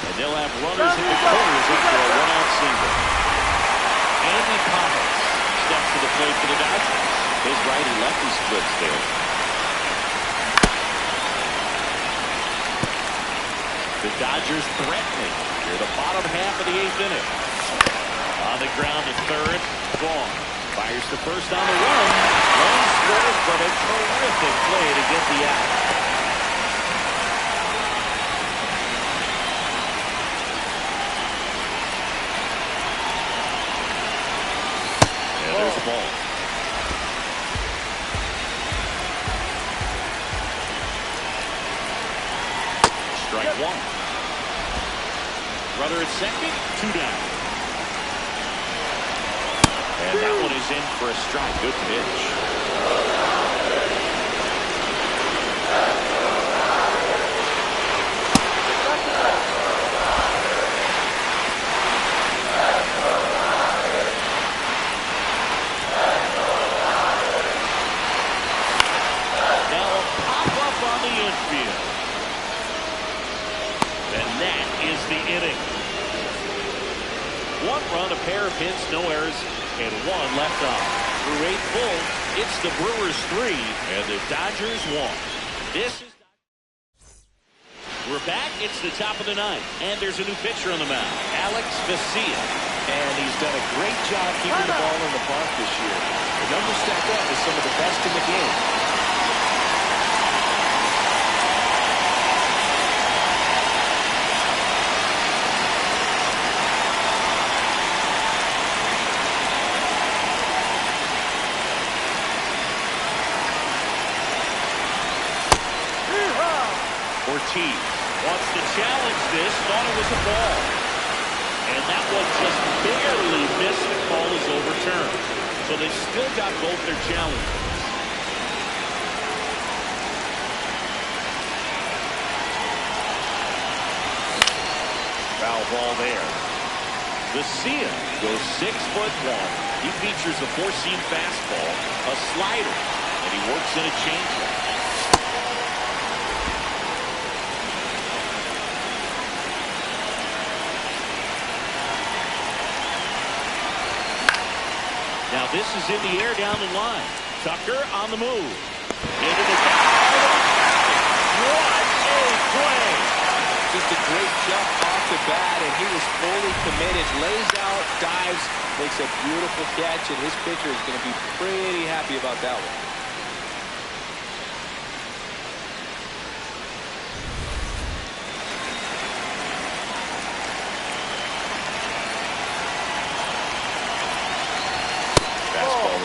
And they'll have runners in the corners after a one-out single. Andy Thomas steps to the plate for the Dodgers. His righty-lefty splits there. The Dodgers threatening near the bottom half of the 8th inning. On the ground to third, Vaughn fires to first on the run. One scored, but a terrific play to get the out. And there's the ball. Strike 1. Runner at second, 2 down. And that one is in for a strike. Good pitch. Now a pop-up on the infield. And that is the inning. 1 one run, a pair of hits, no errors, and one left on. Through 8 full, it's the Brewers 3 and the Dodgers 1. We're back. It's the top of the 9th, and there's a new pitcher on the mound, Alex Vesia.
And he's done a great job keeping the ball in the park this year. The numbers stack up with some of the best in the game.
Ortiz wants to challenge this, thought it was a ball. And that one just barely missed. The call is overturned. So they've still got both their challenges. Foul ball there. Vesia goes 6'1". He features a 4-seam fastball, a slider, and he works in a changeup. Now this is in the air down the line. Tucker on the move. Into the ball. What a play.
Just a great jump off the bat, and he was fully committed. Lays out, dives, makes a beautiful catch, and his pitcher is going to be pretty happy about that one.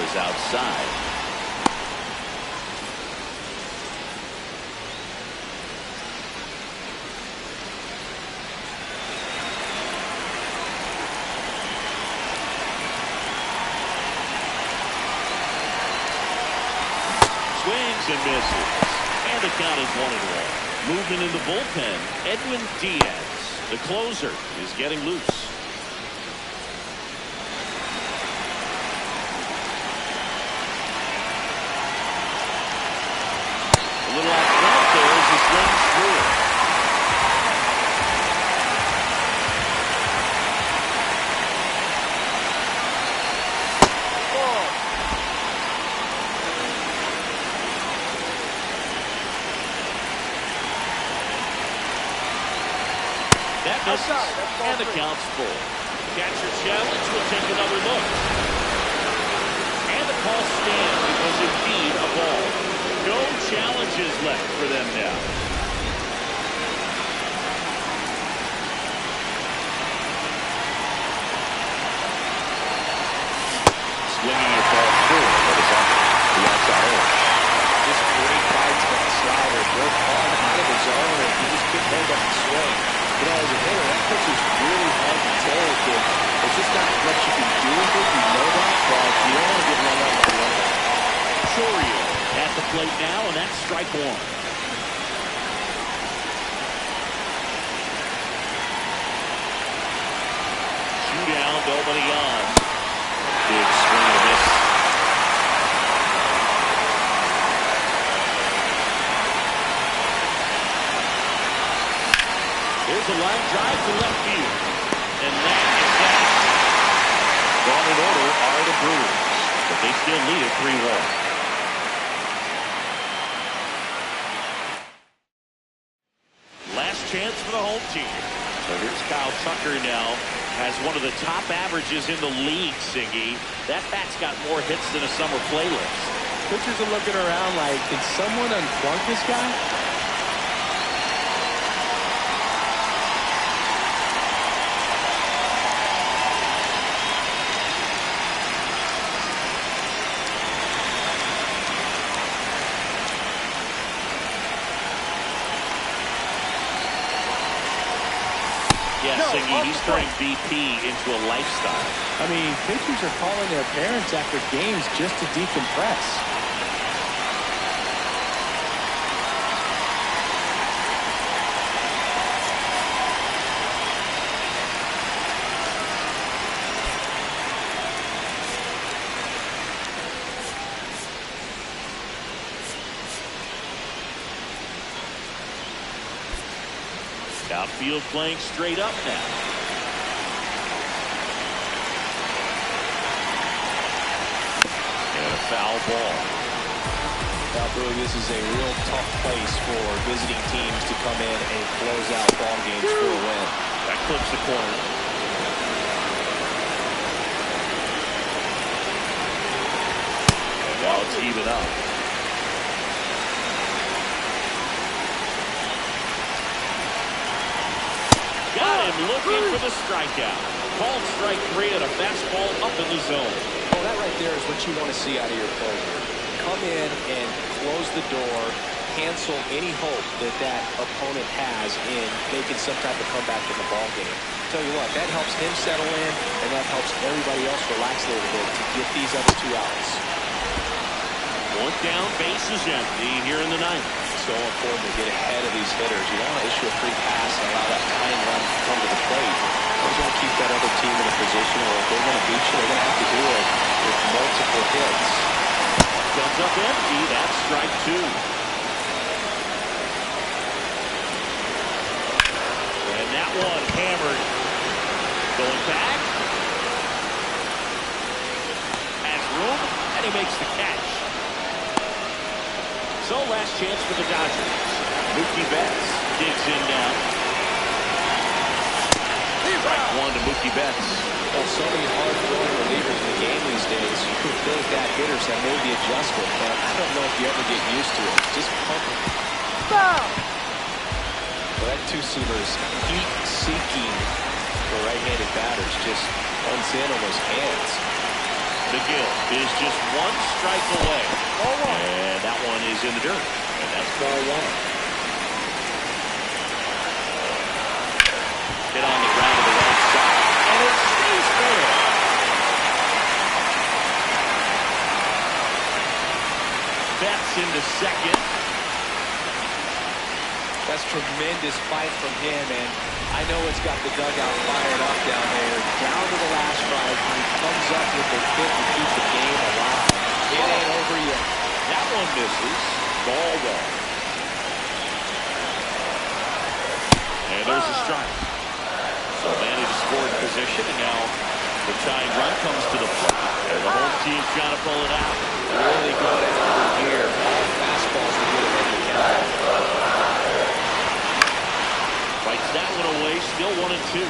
Is outside. Swings and misses. And the count is 1-1. Movement in the bullpen. Edwin Diaz, the closer, is getting loose. A little off front there as he swings through it. That misses, and the count's full. Catcher challenge will take another look. And the call stands. It was indeed a ball. No challenges left for them now. Swinging a ball through, but it's up the outside edge.
Just great bites on the slider. Broke hard out of the zone, and he just couldn't hold up the swing. You know, as a hitter, that pitcher's really hard to take. It's just not what you can do with it. You know that, but you don't want to get run out by the other.
Chorio at the plate now, and that's strike one. Shootout, nobody on. Big swing and a miss. There's a line drive to left field. And that is that. Gone in order are the Brewers, but they still lead it 3-1. Chance for the home team. So here's Kyle Tucker now. Has one of the top averages in the league, Siggy. That bat's got more hits than a summer playlist.
Pitchers are looking around like, can someone unplug this guy?
He's turning BP into a lifestyle.
I mean, pitchers are calling their parents after games just to decompress.
Outfield playing straight up now. foul ball.
Now, Boog, this is a real tough place for visiting teams to come in and close out ball games for a win.
That clips the corner. And now it's even up. Got him looking for the strikeout. Called strike 3 and a fastball up in the zone.
Well, that right there is what you want to see out of your closer. Come in and close the door, cancel any hope that that opponent has in making some type of comeback in the ball game. Tell you what, that helps him settle in, and that helps everybody else relax a little bit to get these other 2 outs.
One down, base is empty here in the ninth.
So important to get ahead of these hitters. You don't want to issue a free pass and allow that tying run to come to the plate. You're going to keep that other team in a position where if they're going to beat you, they're going to have to do it with multiple hits.
Comes up empty. That's strike 2. And that one hammered. Going back. Has room, and he makes the catch. So last chance for the Dodgers. Mookie Betts digs in now. Strike 1 to Mookie Betts.
Well, so many hard-throwing relievers in the game these days. You would think that hitters have made the adjustment, but I don't know if you ever get used to it. Just pumping.
Foul.
Well, that two-seamer is heat-seeking for right-handed batters. Just runs in on those hands.
McGill is just 1 strike away.
Ball 1.
And that one is in the dirt. And that's ball 1. Hit on the ground to the right side. And it stays there. Betts into second.
That's tremendous fight from him, and I know it's got the dugout fired up down there. Down to the last strike, and he comes up with the hit to keep the game alive. It ain't over yet.
That one misses. Ball 1. And there's a strike. So Manny to score in position, and now the tying run comes to the plate. And the home team's got to pull it out.
Really good effort here. All fastballs to get ahead of the count.
Fights that one away, still 1-2.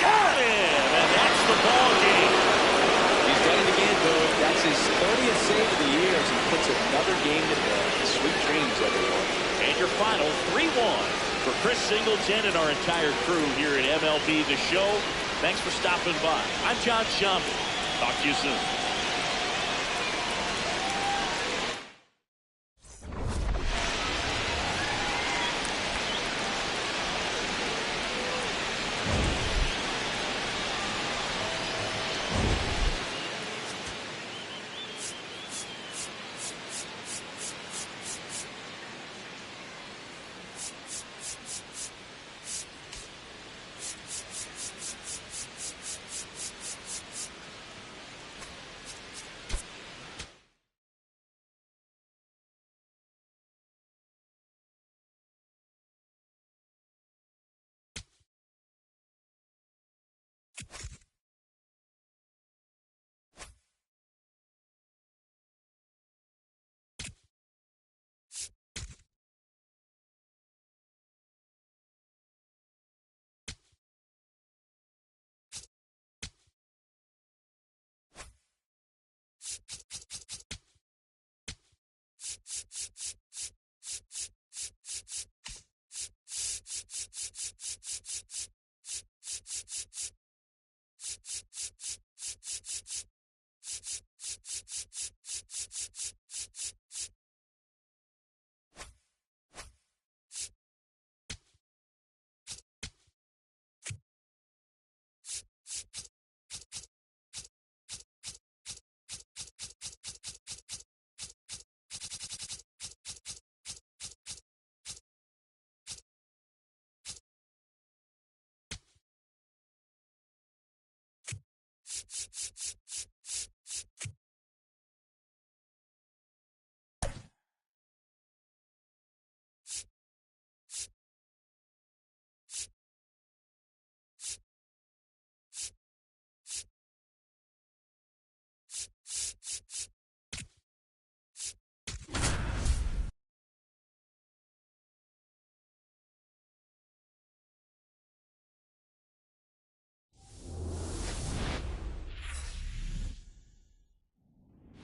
Got him! And that's the ball game.
He's done it again, Boog. That's his 30th save of the year as he puts another game to bed. Sweet dreams, everyone.
And your final 3-1 for Chris Singleton and our entire crew here at MLB The Show. Thanks for stopping by. I'm John Schaumburg. Talk to you soon.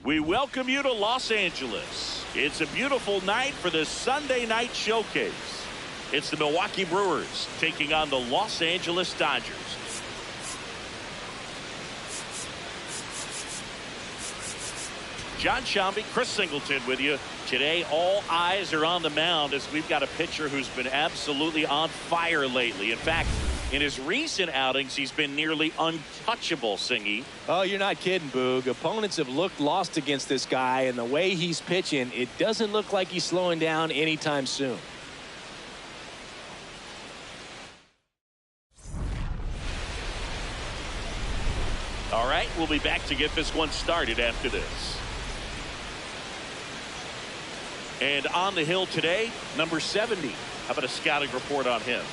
We welcome you to Los Angeles. It's a beautiful night for the Sunday night showcase. It's the Milwaukee Brewers taking on the Los Angeles Dodgers. John Shambi, Chris Singleton with you. Today, all eyes are on the mound as we've got a pitcher who's been absolutely on fire lately. In fact, in his recent outings, he's been nearly untouchable, Singy.
Oh, you're not kidding, Boog. Opponents have looked lost against this guy, and the way he's pitching, it doesn't look like he's slowing down anytime soon.
All right, we'll be back to get this one started after this. And on the hill today, number 70. How about a scouting report on him?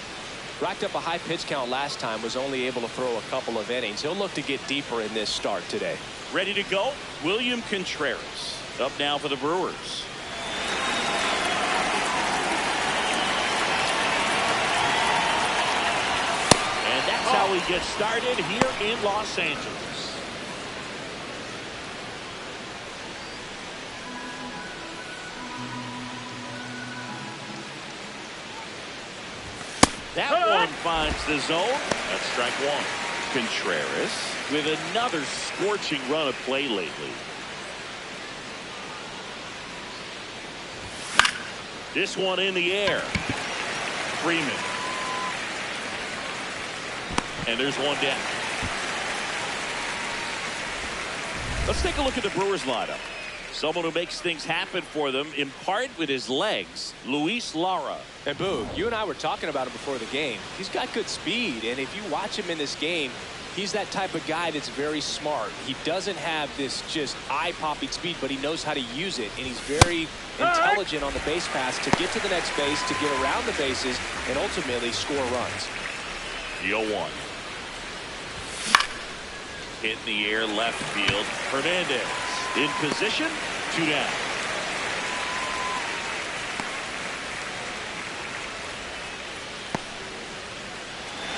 Racked up a high pitch count last time, was only able to throw a couple of innings. He'll look to get deeper in this start today.
Ready to go? William Contreras up now for the Brewers. And that's how we get started here in Los Angeles. That one finds the zone. That's strike one. Contreras with another scorching run of play lately. This one in the air. Freeman. And there's one down. Let's take a look at the Brewers lineup. Someone who makes things happen for them, in part with his legs, Luis Lara.
And Boog, you and I were talking about him before the game. He's got good speed, and if you watch him in this game, he's that type of guy that's very smart. He doesn't have this just eye-popping speed, but he knows how to use it, and he's very intelligent on the base pass to get to the next base, to get around the bases, and ultimately score runs.
The 0-1. Hit in the air, left field. Hernandez in position, 2 down.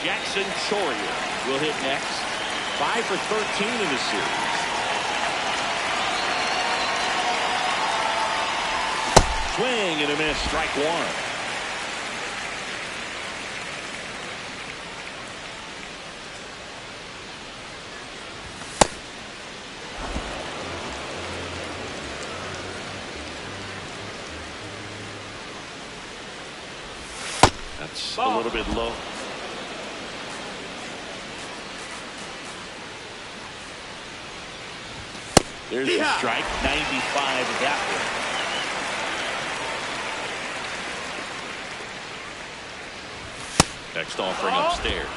Jackson Chourio will hit next. 5 for 13 in the series. Swing and a miss, strike one. That's a little bit low. There's a strike, 95 of that one. Next offering upstairs.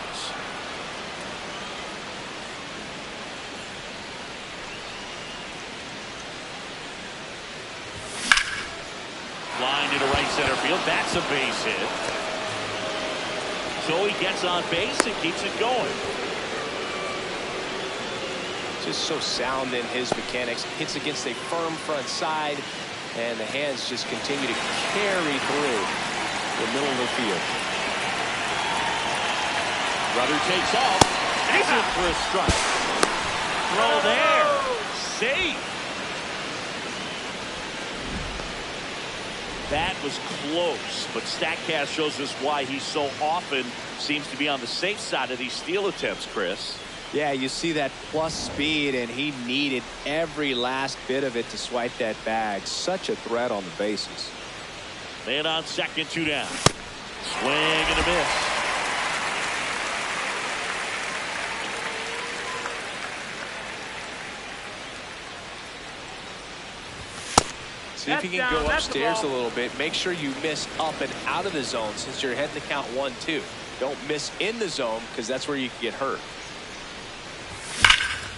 Line into right center field. That's a base hit. So he gets on base and keeps it going.
Just so sound in his mechanics. Hits against a firm front side, and the hands just continue to carry through the middle of the field.
Brother takes off. He's in for a strike. Throw there. Safe. That was close, but StatCast shows us why he so often seems to be on the safe side of these steal attempts, Chris.
Yeah, you see that plus speed, and he needed every last bit of it to swipe that bag. Such a threat on the bases.
Man on second, 2 down. Swing and a miss.
See if you can go upstairs a little bit. Make sure you miss up and out of the zone since you're heading to count 1-2. Don't miss in the zone because that's where you can get hurt.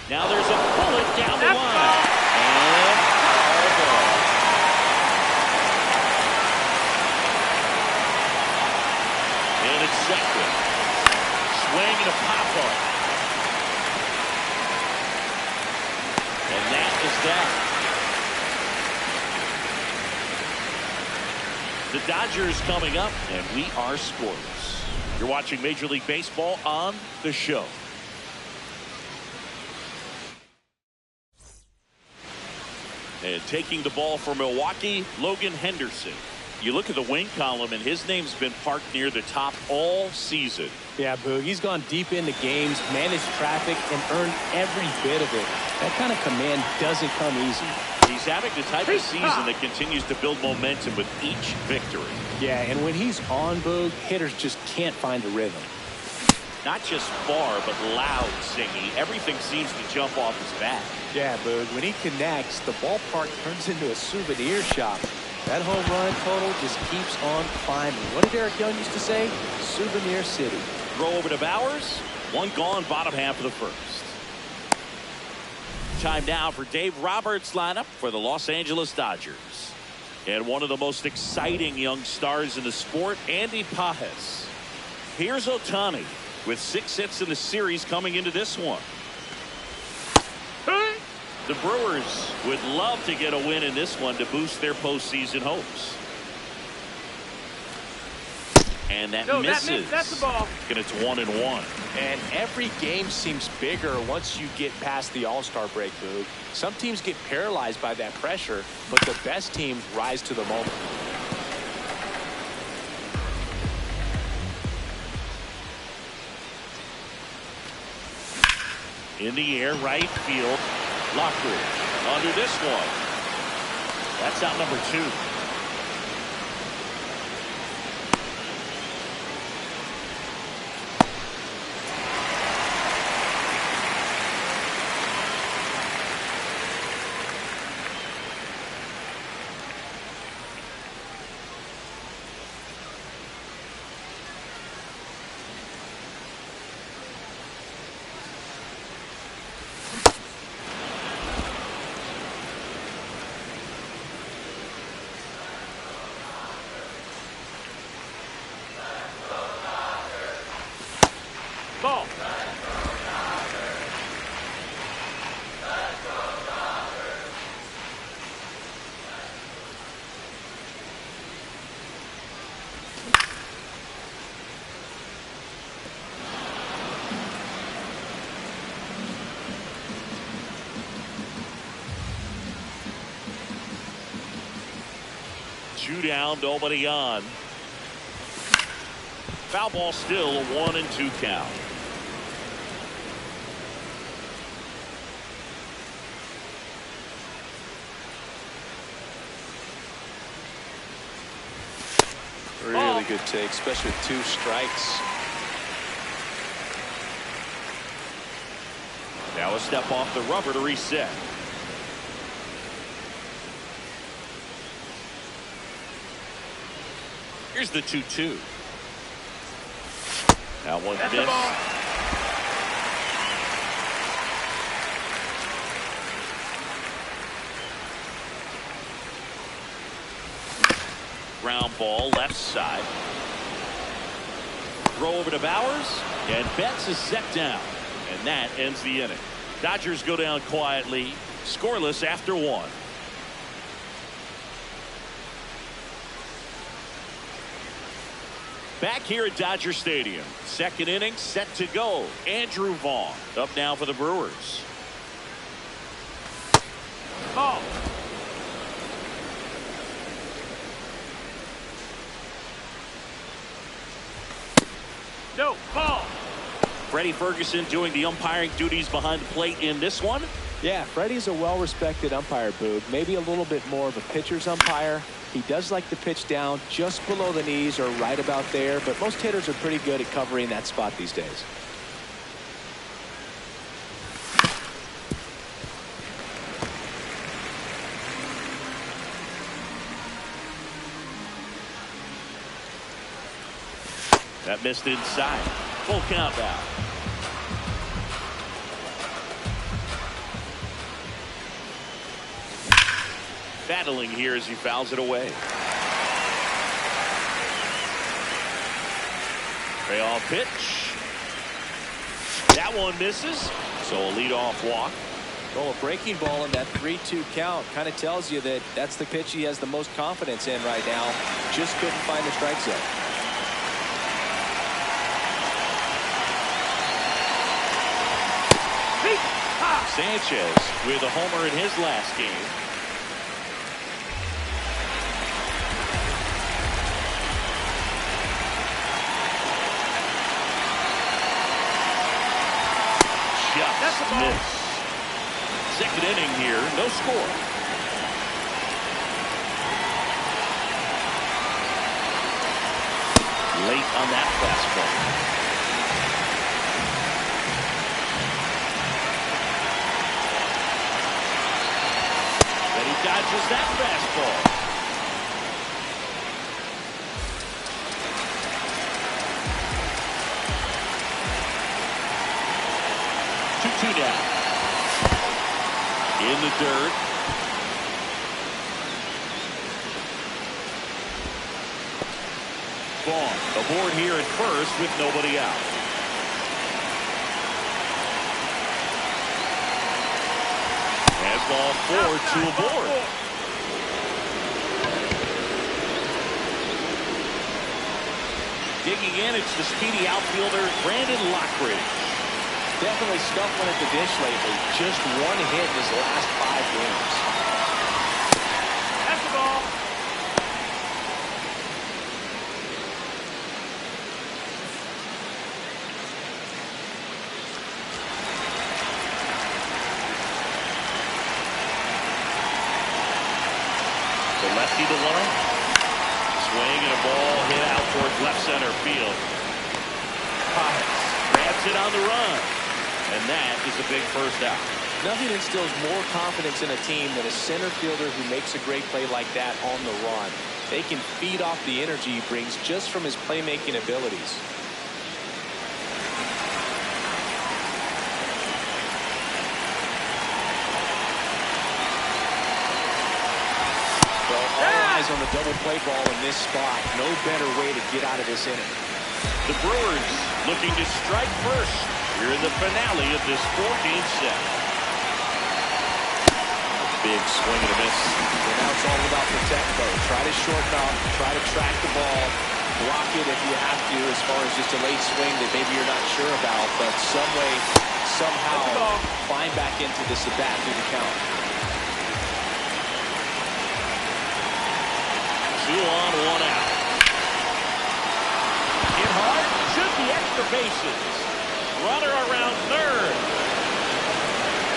Now there's a bullet down the line. And it's second. Swing and a pop up. And that is that. The Dodgers coming up, and we are scoreless. You're watching Major League Baseball on The Show. And taking the ball for Milwaukee, Logan Henderson. You look at the win column, and his name's been parked near the top all season.
Yeah, Boog, he's gone deep into games, managed traffic, and earned every bit of it. That kind of command doesn't come easy.
He's having the type of season that continues to build momentum with each victory.
Yeah, and when he's on, Boog, hitters just can't find a rhythm.
Not just far, but loud singing. Everything seems to jump off his bat.
Yeah, Boog, when he connects, the ballpark turns into a souvenir shop. That home run total just keeps on climbing. What did Eric Young used to say? Souvenir City.
Throw over to Bowers. One gone, bottom half of the first. Time now for Dave Roberts' lineup for the Los Angeles Dodgers. And one of the most exciting young stars in the sport, Andy Pages. Here's Ohtani with 6 hits in the series coming into this one. The Brewers would love to get a win in this one to boost their postseason hopes. And that misses.
That's the ball.
And it's 1-1.
And every game seems bigger once you get past the All-Star break, Boog. Some teams get paralyzed by that pressure, but the best teams rise to the moment.
In the air, right field. Lockwood under this one. That's out number 2.
Ball.
Two down, nobody on. Foul ball still, a 1-2 count.
Really good take, especially with 2 strikes.
Now a step off the rubber to reset. Here's the 2-2. That one
That's the
missed.
ball.
Ground ball left side. Throw over to Bowers, and Betts is set down, and that ends the inning. Dodgers go down quietly, scoreless after 1. Back here at Dodger Stadium, second inning set to go. Andrew Vaughn up now for the Brewers.
Ball. No, ball.
Freddie Ferguson doing the umpiring duties behind the plate in this one.
Yeah, Freddie's a well-respected umpire, Boog. Maybe a little bit more of a pitcher's umpire. He does like to pitch down just below the knees or right about there, but most hitters are pretty good at covering that spot these days.
That missed inside. Full count now. Battling here as he fouls it away. Payoff pitch. That one misses. So a leadoff walk.
Well, a breaking ball in that 3-2 count kind of tells you that that's the pitch he has the most confidence in right now. Just couldn't find the strike zone.
Sanchez with a homer in his last game. Miss. Second inning here, no score. Late on that fastball. Then he dodges that fastball. 2-2 down. In the dirt. Vaughn aboard here at first with nobody out. As ball 4, 2 aboard. Digging in, it's the speedy outfielder Brandon Lockridge.
Definitely scuffling at the dish lately. Just one hit in his last 5 games.
That's the ball.
The lefty to one. Swing and a ball hit out towards left center field. Grabs it on the run. And that is a big first out.
Nothing instills more confidence in a team than a center fielder who makes a great play like that on the run. They can feed off the energy he brings just from his playmaking abilities. Well, all eyes on the double play ball in this spot. No better way to get out of this inning.
The Brewers looking to strike first here in the finale of this 4-game set. Big swing and a miss.
And now it's all about protect, though. Try to shorten up, try to track the ball, block it if you have to, as far as just a late swing that maybe you're not sure about, but some way, somehow climb back into this at-bat through the count.
2 on, 1 out. Hit hard, should be extra bases. Runner around third.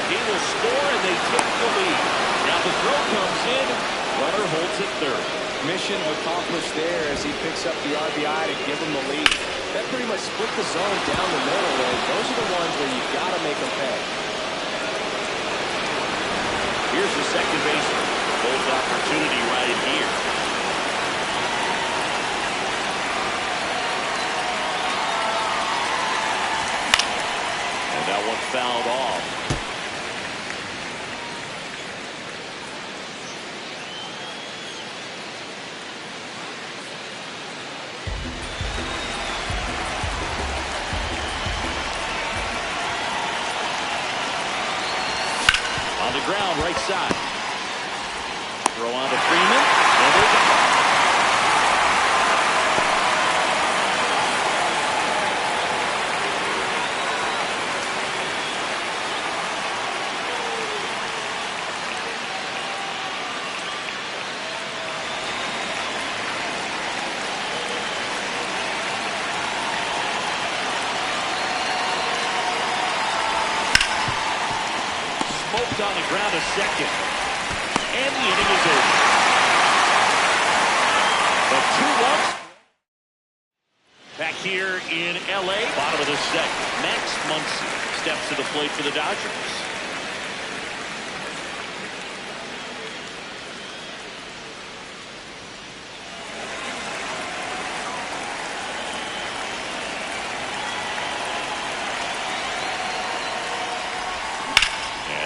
He will score and they take the lead. Now the throw comes in. Runner holds at third.
Mission accomplished there as he picks up the RBI to give him the lead. That pretty much split the zone down the middle, and those are the ones where you've got to make them pay.
Here's the second baseman. Both opportunity right here. And that one fouled off. On the ground, right side. Throw on to Freeman. And they're down. On the ground, a second, and the inning is over. The 2-1 back here in LA, bottom of the second. Max Muncy steps to the plate for the Dodgers.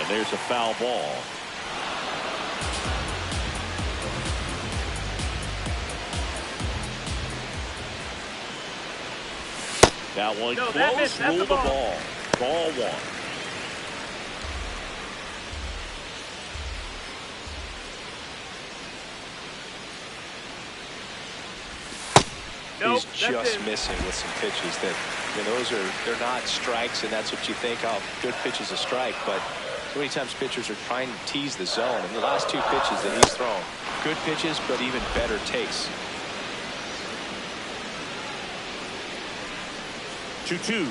There's a foul ball. That one close, rule the ball. Ball 1.
He's just missing with some pitches that, you know, they're not strikes, and that's what you think, oh, good pitch is a strike, but so many times pitchers are trying to tease the zone, and the last 2 pitches that he's thrown, good pitches, but even better takes.
2-2.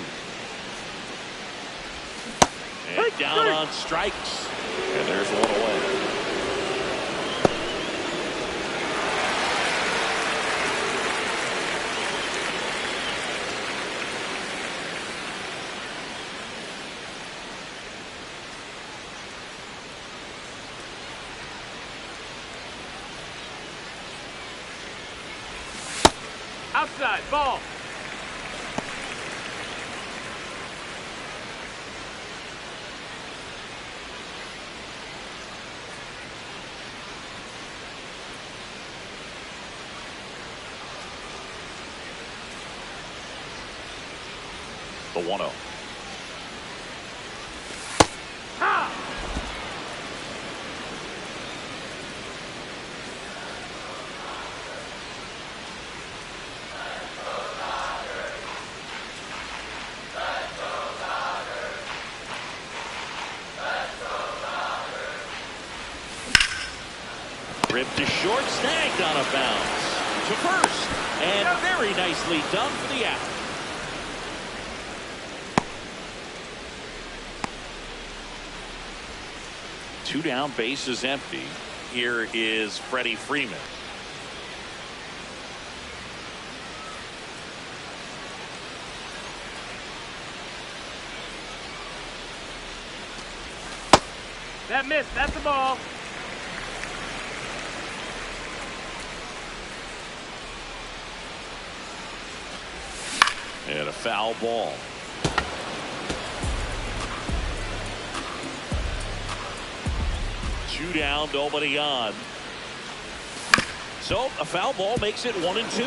And down on strikes. And there's one away.
Outside, ball.
The 1-0. Ripped to short, snagged on a bounce to first, and very nicely done for the out. Two down, bases empty. Here is Freddie Freeman.
That missed. That's the ball.
And a foul ball. Two down, nobody on. So a foul ball makes it 1-2.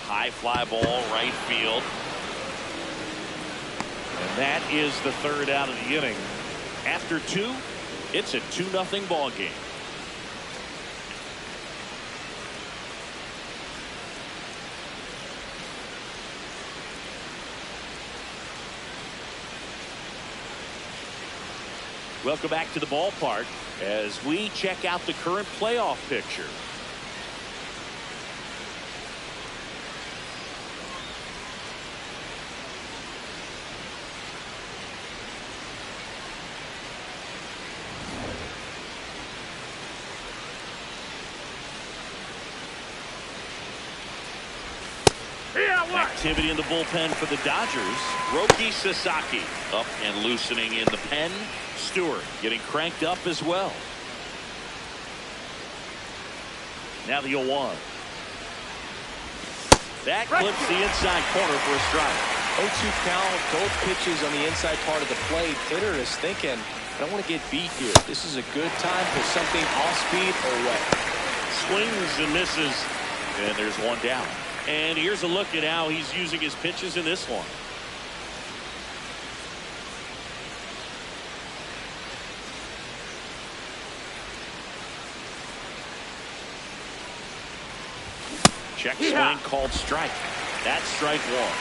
High fly ball, right field. And that is the third out of the inning. After two, it's a 2-0 ball game. Welcome back to the ballpark as we check out the current playoff picture. Activity in the bullpen for the Dodgers. Roki Sasaki up and loosening in the pen. Stewart getting cranked up as well. Now the 0-1. That clips the inside corner for a strike.
0-2 count, both pitches on the inside part of the plate. Hitter is thinking, I don't want to get beat here. This is a good time for something off speed or wet.
Swings and misses, and there's one down. And here's a look at how he's using his pitches in this one. Check swing called strike. That's strike one.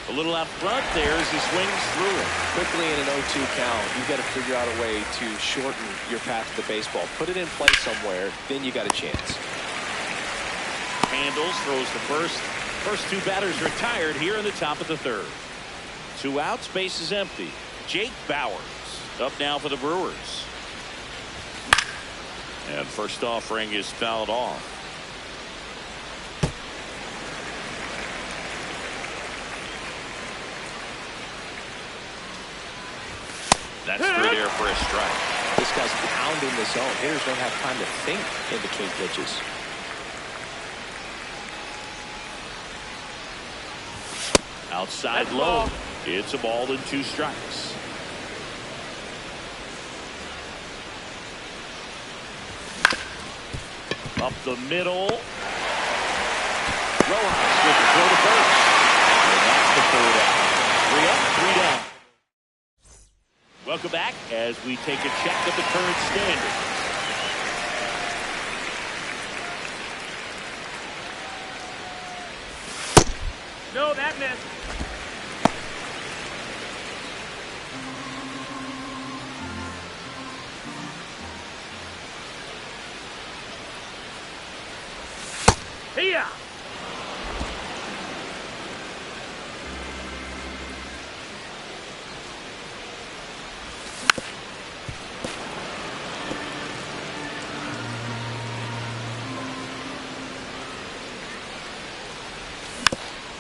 A little out front there as he swings through it.
Quickly in an 0-2 count, you've got to figure out a way to shorten your path to the baseball. Put it in play somewhere, then you got a chance.
Handles, throws the first. First two batters retired here in the top of the third. Two outs, base is empty. Jake Bauers up now for the Brewers. And first offering is fouled off. That's through there for a strike.
This guy's pounding the zone. Hitters don't have time to think in between pitches.
Outside low. It's a ball and 2 strikes. Up the middle. Rojas with the throw to first. And that's the third out. 3 up, 3 down. Welcome back as we take a check of the current standings.
No, that missed. Here.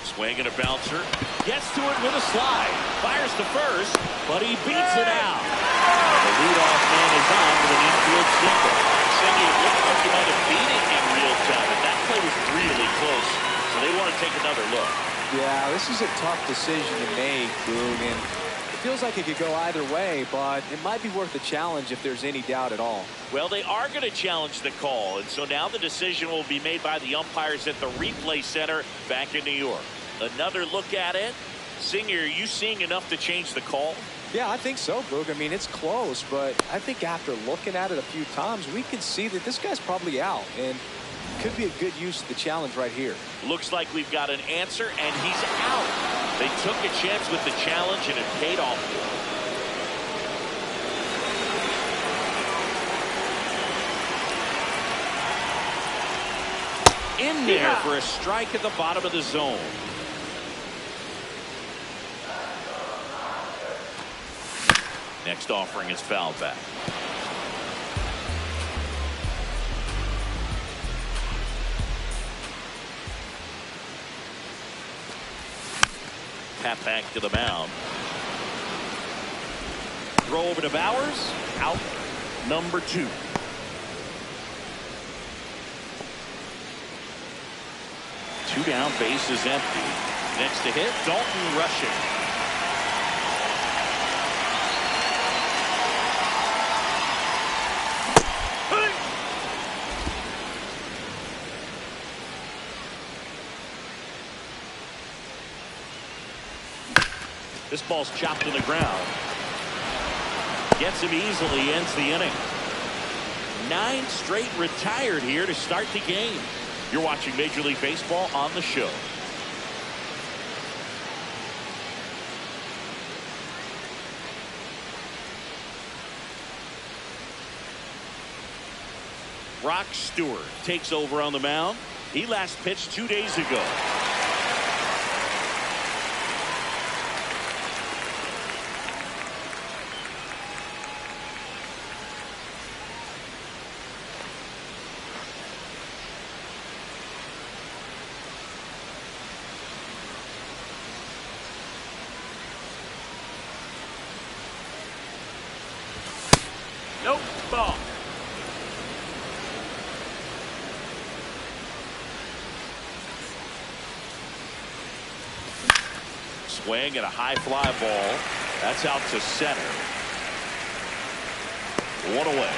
Swing and a bouncer. Gets to it with a slide. Fires to first, but he beats it out. The leadoff man is on with an infield single. Saying it looked like he might have beat it in real time, but that play was really close. So they want to take another look.
Yeah, this is a tough decision to make, Boog, and it feels like it could go either way, but it might be worth a challenge if there's any doubt at all.
Well, they are going to challenge the call, and so now the decision will be made by the umpires at the replay center back in New York. Another look at it. Singer, are you seeing enough to change the call?
Yeah, I think so, Boog. I mean, it's close, but I think after looking at it a few times, we can see that this guy's probably out, and could be a good use of the challenge right here.
Looks like we've got an answer, and he's out. They took a chance with the challenge, and it paid off. In there for a strike at the bottom of the zone. Next offering is foul back. Pat back to the mound. Throw over to Bowers. Out number 2. Two down, base is empty. Next to hit, Dalton rushing. This ball's chopped to the ground. Gets him easily, ends the inning. 9 straight retired here to start the game. You're watching Major League Baseball on the show. Rock Stewart takes over on the mound. He last pitched 2 days ago.
Nope. Ball.
Swing and a high fly ball. That's out to center. 1 away.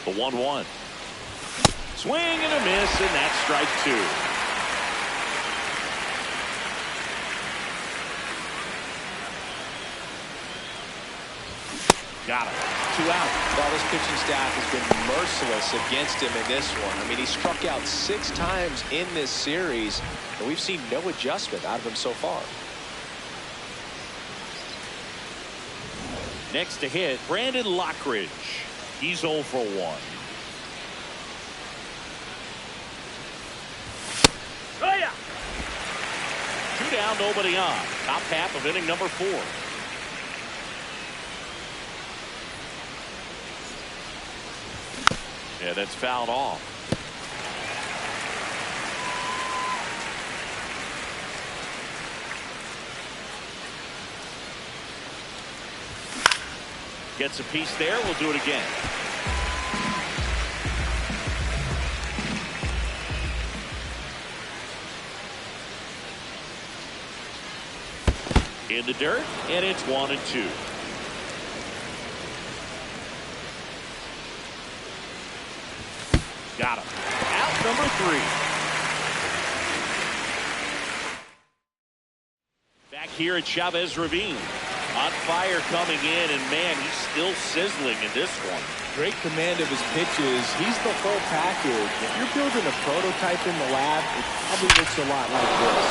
The 1-1. Swing and a miss, and that's strike 2. Got him.
2 out. Well, this pitching staff has been merciless against him in this one. I mean, he struck out 6 times in this series, and we've seen no adjustment out of him so far.
Next to hit, Brandon Lockridge. He's 0 for 1.
Oh, yeah.
2 down, nobody on. Top half of inning number 4. Yeah, that's fouled off. Gets a piece there. We'll do it again. In the dirt, and it's 1-2. Got him. Out number 3. Back here at Chavez Ravine. On fire coming in, and man, he's still sizzling in this one.
Great command of his pitches. He's the whole package. If you're building a prototype in the lab, it probably looks a lot like this.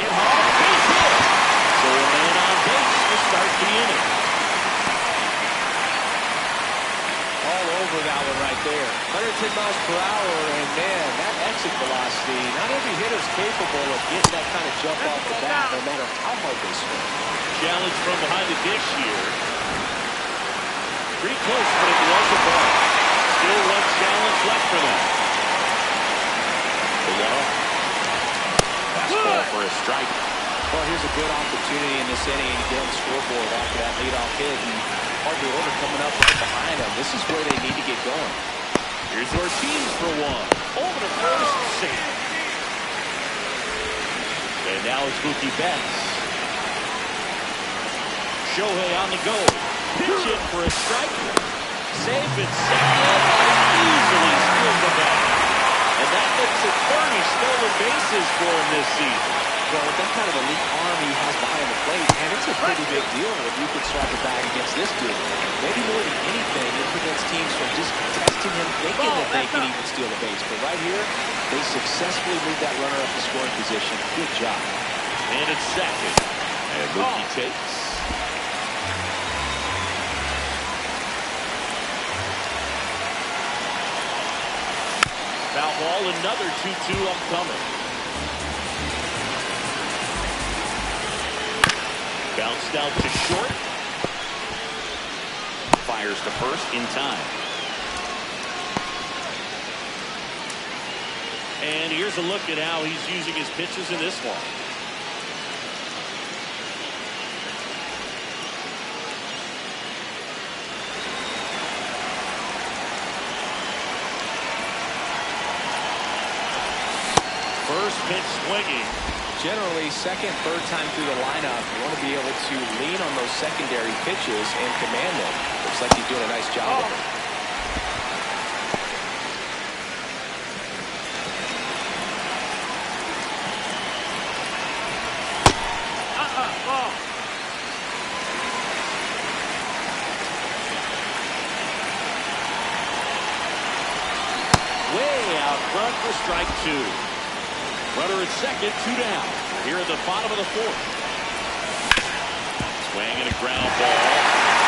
Hit hard, base hit. So a man on base to start the inning.
All over that one right there. 110 miles per hour, and man, that exit velocity, not every hitter's capable of getting that kind of jump off the bat, no matter how hard they swing.
Challenge from behind the dish here. Pretty close, but it was a ball. Still one challenge left for them. The 1-0. Fastball for a strike.
Well, here's a good opportunity in this inning to get on the scoreboard after that leadoff hit. And Harvey Order coming up right behind him. This is where they need to get going.
Here's Ortiz for one. Over to first, safe. And now it's Mookie Betts. Shohei on the go. Pitch in for a strike. Safe at second. Easily steals the bag. And that makes it 30 stolen bases for him this season.
Well, with that kind of elite arm he has behind the plate, and it's a pretty big deal if you could strike a bag against this dude. Maybe more than anything, it prevents teams from just testing him, thinking that they can even steal a base. But right here, they successfully moved that runner up to scoring position. Good job.
And it's second. And Mookie takes. Foul ball, another 2-2 upcoming. Bounced out to short. Fires to first in time. And here's a look at how he's using his pitches in this one. First pitch swinging.
Generally, second, third time through the lineup, you want to be able to lean on those secondary pitches and command them. Looks like he's doing a nice job of it.
Ball.
Way out front for strike 2. Runner at second, 2 down. Here at the bottom of the 4th. Swing and a ground ball.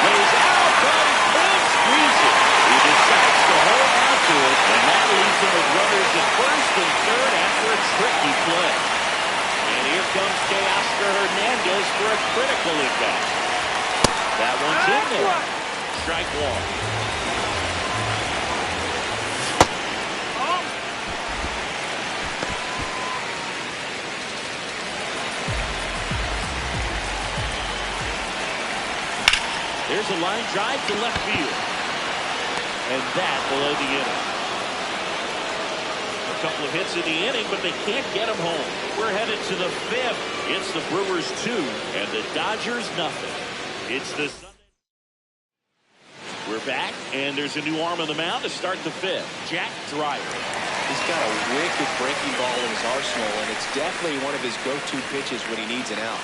Lays out, but he can't squeeze it. He decides to hold on to it, and that leaves him with runners at first and third after a tricky play. And here comes Teoscar Hernandez for a critical impact. That one's in there. Strike 1. There's a line drive to left field. And that will end the inning. A couple of hits in the inning, but they can't get him home. We're headed to the 5th. It's the Brewers 2 and the Dodgers nothing. It's the Sunday. We're back, and there's a new arm on the mound to start the 5th. Jack Dreyer.
He's got a wicked breaking ball in his arsenal, and it's definitely one of his go-to pitches when he needs an out.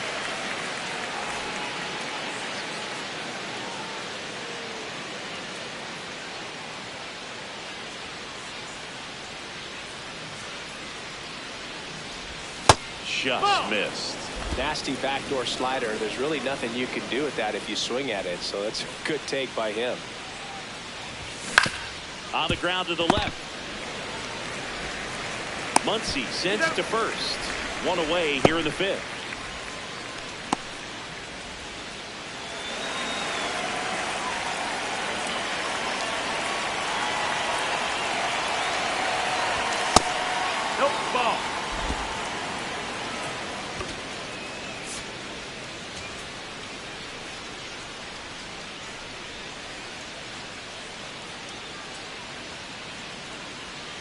Just missed.
Nasty backdoor slider. There's really nothing you can do with that if you swing at it. So that's a good take by him.
On the ground to the left. Muncy sends it to first. One away here in the 5th.
Nope, ball.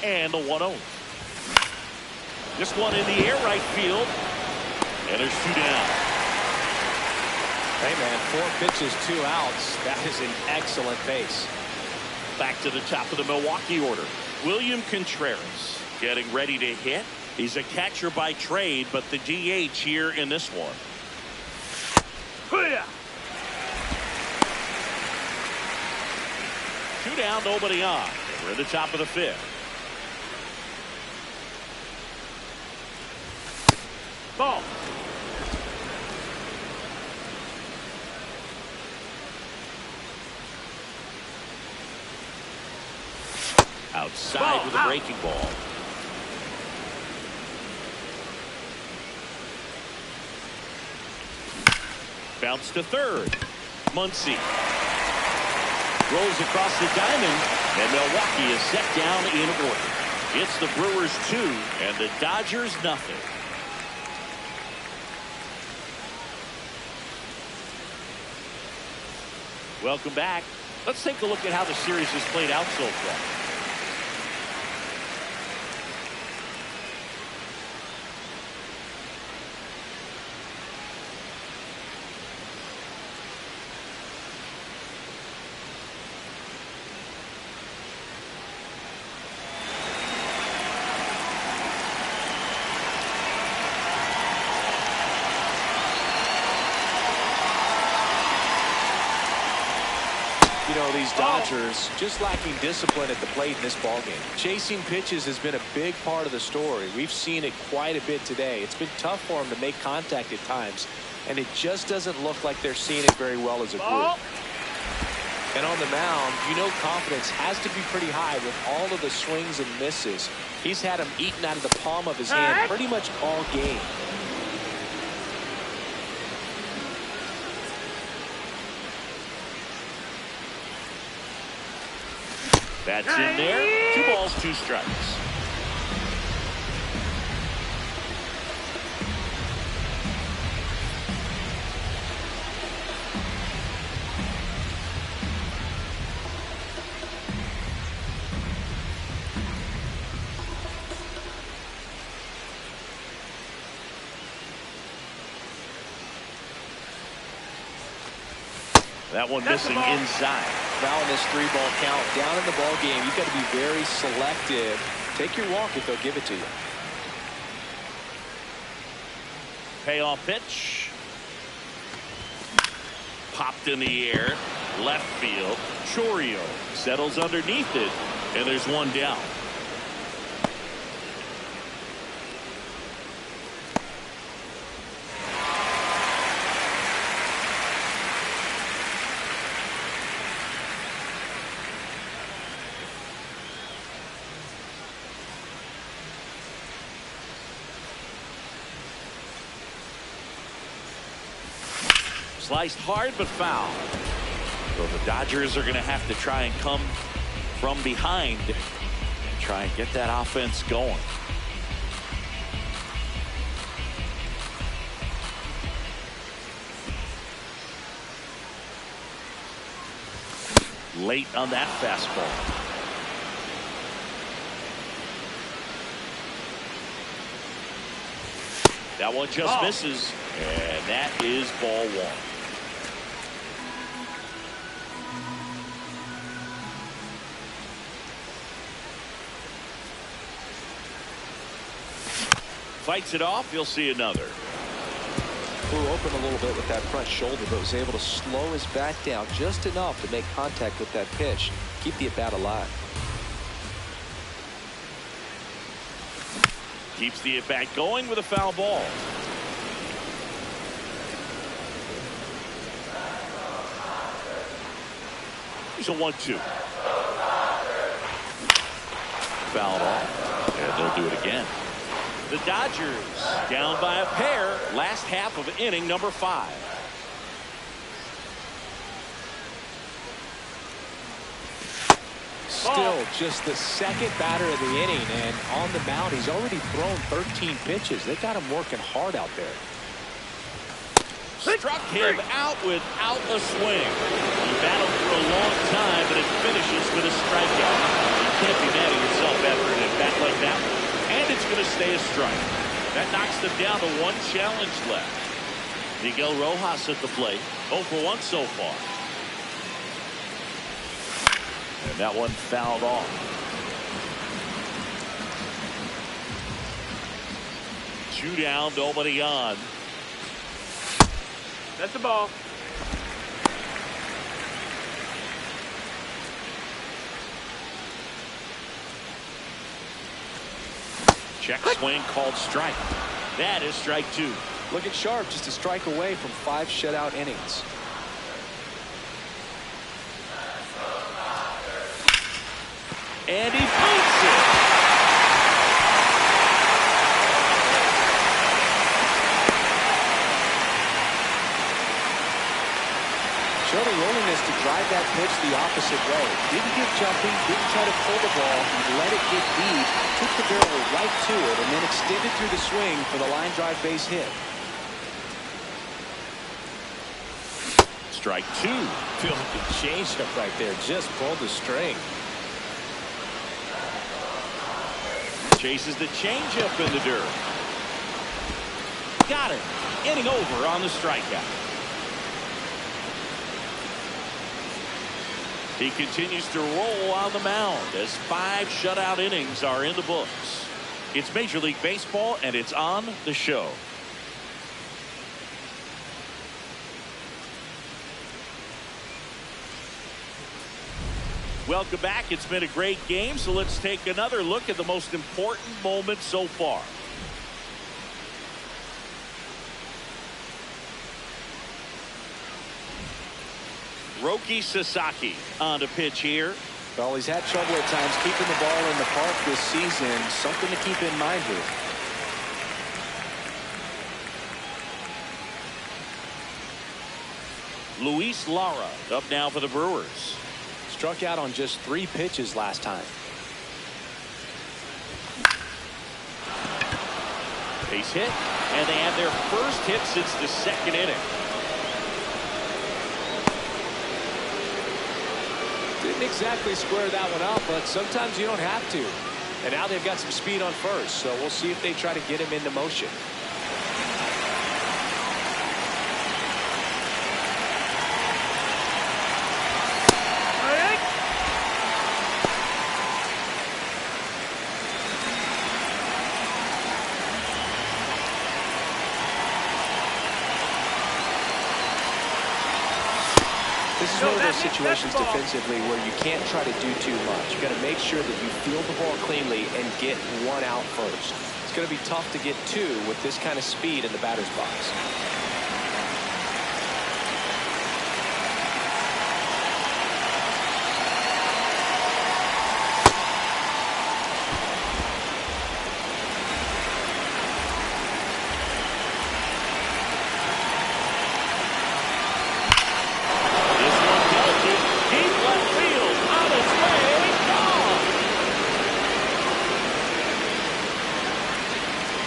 And the 1-0. This one in the air right field. And there's 2 down.
Hey, man, 4 pitches, 2 outs. That is an excellent pace.
Back to the top of the Milwaukee order. William Contreras getting ready to hit. He's a catcher by trade, but the DH here in this one. Two down, nobody on. We're at the top of the fifth.
Ball.
Outside with a breaking ball. Bounce to third. Muncy rolls across the diamond, and Milwaukee is set down in order. It's the Brewers 2 and the Dodgers nothing. Welcome back. Let's take a look at how the series has played out so far.
You know, these Dodgers just lacking discipline at the plate in this ballgame. Chasing pitches has been a big part of the story. We've seen it quite a bit today. It's been tough for them to make contact at times, and it just doesn't look like they're seeing it very well as a group. And on the mound, you know confidence has to be pretty high with all of the swings and misses. He's had them eaten out of the palm of his hand pretty much all game.
That's in there. 2 balls, 2 strikes. That one missing inside.
Now in this 3-ball count, down in the ball game, you've got to be very selective. Take your walk if they'll give it to you.
Payoff pitch. Popped in the air. Left field. Chorio settles underneath it, and there's 1 down. Sliced hard but foul. So the Dodgers are going to have to try and come from behind and try and get that offense going. Late on that fastball. That one just misses, and that is ball 1. Fights it off. You'll see another.
Flew open a little bit with that front shoulder, but was able to slow his back down just enough to make contact with that pitch. Keep the at-bat alive.
Keeps the at-bat going with a foul ball. Here's a 1-2. Fouled off, and they'll do it again. The Dodgers down by a pair. Last half of inning number 5.
Still just the second batter of the inning, and on the mound he's already thrown 13 pitches. They got him working hard out there.
Struck him out without a swing. He battled for a long time, but it finishes with a strikeout. You can't be mad at yourself after an at-bat like that one. And it's going to stay a strike. That knocks them down to 1 challenge left. Miguel Rojas at the plate. 0 for 1 so far. And that one fouled off. Two down, nobody on.
That's the ball.
Check swing called strike. That is strike two.
Looking sharp, just a strike away from 5 shutout innings.
And he beats it.
Showed a willingness to drive that pitch the opposite way. Didn't get jumpy, didn't try to pull the ball. He let it get deep, took the barrel right to it, and then extended through the swing for the line drive base hit.
Strike two.
Feels the changeup right there. Just pulled the string.
Chases the changeup in the dirt. Got it. Inning over on the strikeout. He continues to roll on the mound as 5 shutout innings are in the books. It's Major League Baseball, and it's on the show. Welcome back. It's been a great game, so let's take another look at the most important moment so far. Roki Sasaki on to pitch here.
Well, he's had trouble at times keeping the ball in the park this season. Something to keep in mind here.
Luis Lara up now for the Brewers.
Struck out on just 3 pitches last time.
Base hit, and they have their first hit since the 2nd inning.
Didn't exactly square that one up, but sometimes you don't have to. And now they've got some speed on first, so we'll see if they try to get him into motion. This is one of those situations defensively where you can't try to do too much. You got to make sure that you field the ball cleanly and get 1 out first. It's going to be tough to get 2 with this kind of speed in the batter's box.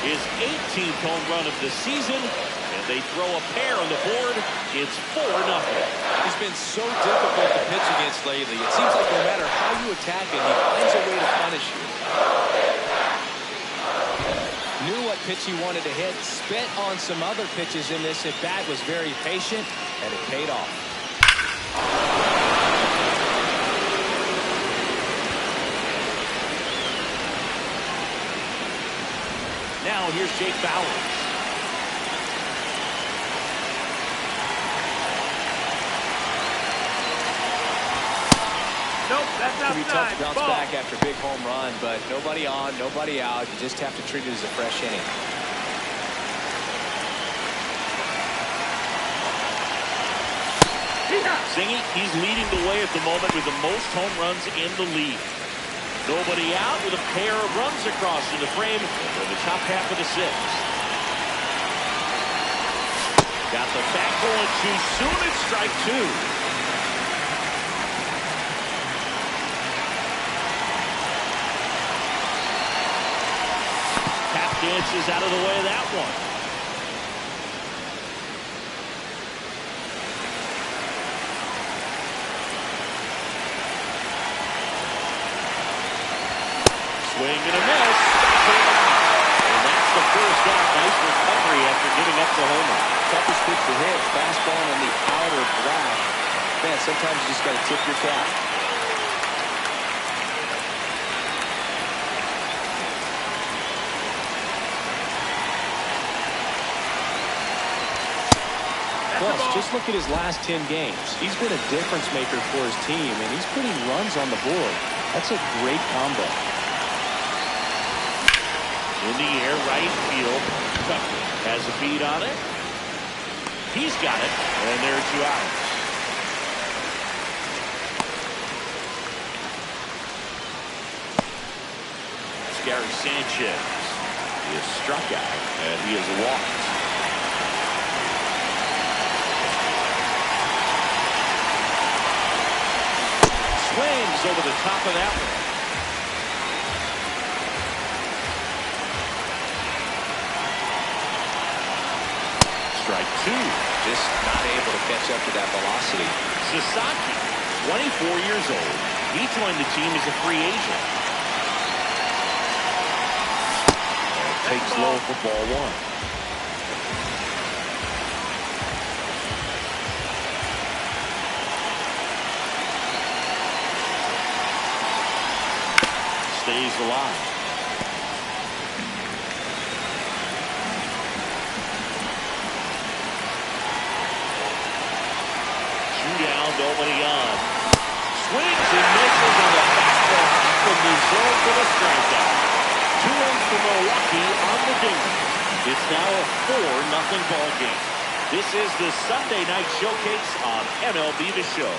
His 18th home run of the season, and they throw a pair on the board. It's 4-0.
He's been so difficult to pitch against lately. It seems like no matter how you attack him, he finds a way to punish you. Knew what pitch he wanted to hit, spent on some other pitches in this at bat, was very patient, and it paid off.
Now here's Jake Bauers.
Nope, that's
It can be tough
outside.
to bounce
Ball.
back after a big home run, but nobody on, nobody out. You just have to treat it as a fresh inning.
Singy, he's leading the way at the moment with the most home runs in the league. Nobody out with a pair of runs across in the frame for the top half of the 6th. Got the back going too soon. It's strike 2. Tap dances out of the way of that one. Swing and a miss. And that's the first out. Nice recovery after giving up the homer.
Toughest pitch to hit, fastball on the outer block. Man, sometimes you just got to tip your cap. Yes, just look at his last 10 games. He's been a difference maker for his team, and he's putting runs on the board. That's a great combo.
In the air, right field. Tucker has a beat on it. He's got it, and there are 2 outs. It's Gary Sanchez. He is struck out, and he is walked. Swings over the top of that one. Strike 2.
Just not able to catch up to that velocity.
Sasaki, 24 years old. He joined the team as a free agent. And takes low for ball 1. Stays alive. Down, nobody on. Swings and misses on the fastball from the zone for the strikeout. 2 runs for Milwaukee on the dinger. It's now a 4-0 ball game. This is the Sunday night showcase on MLB The Show.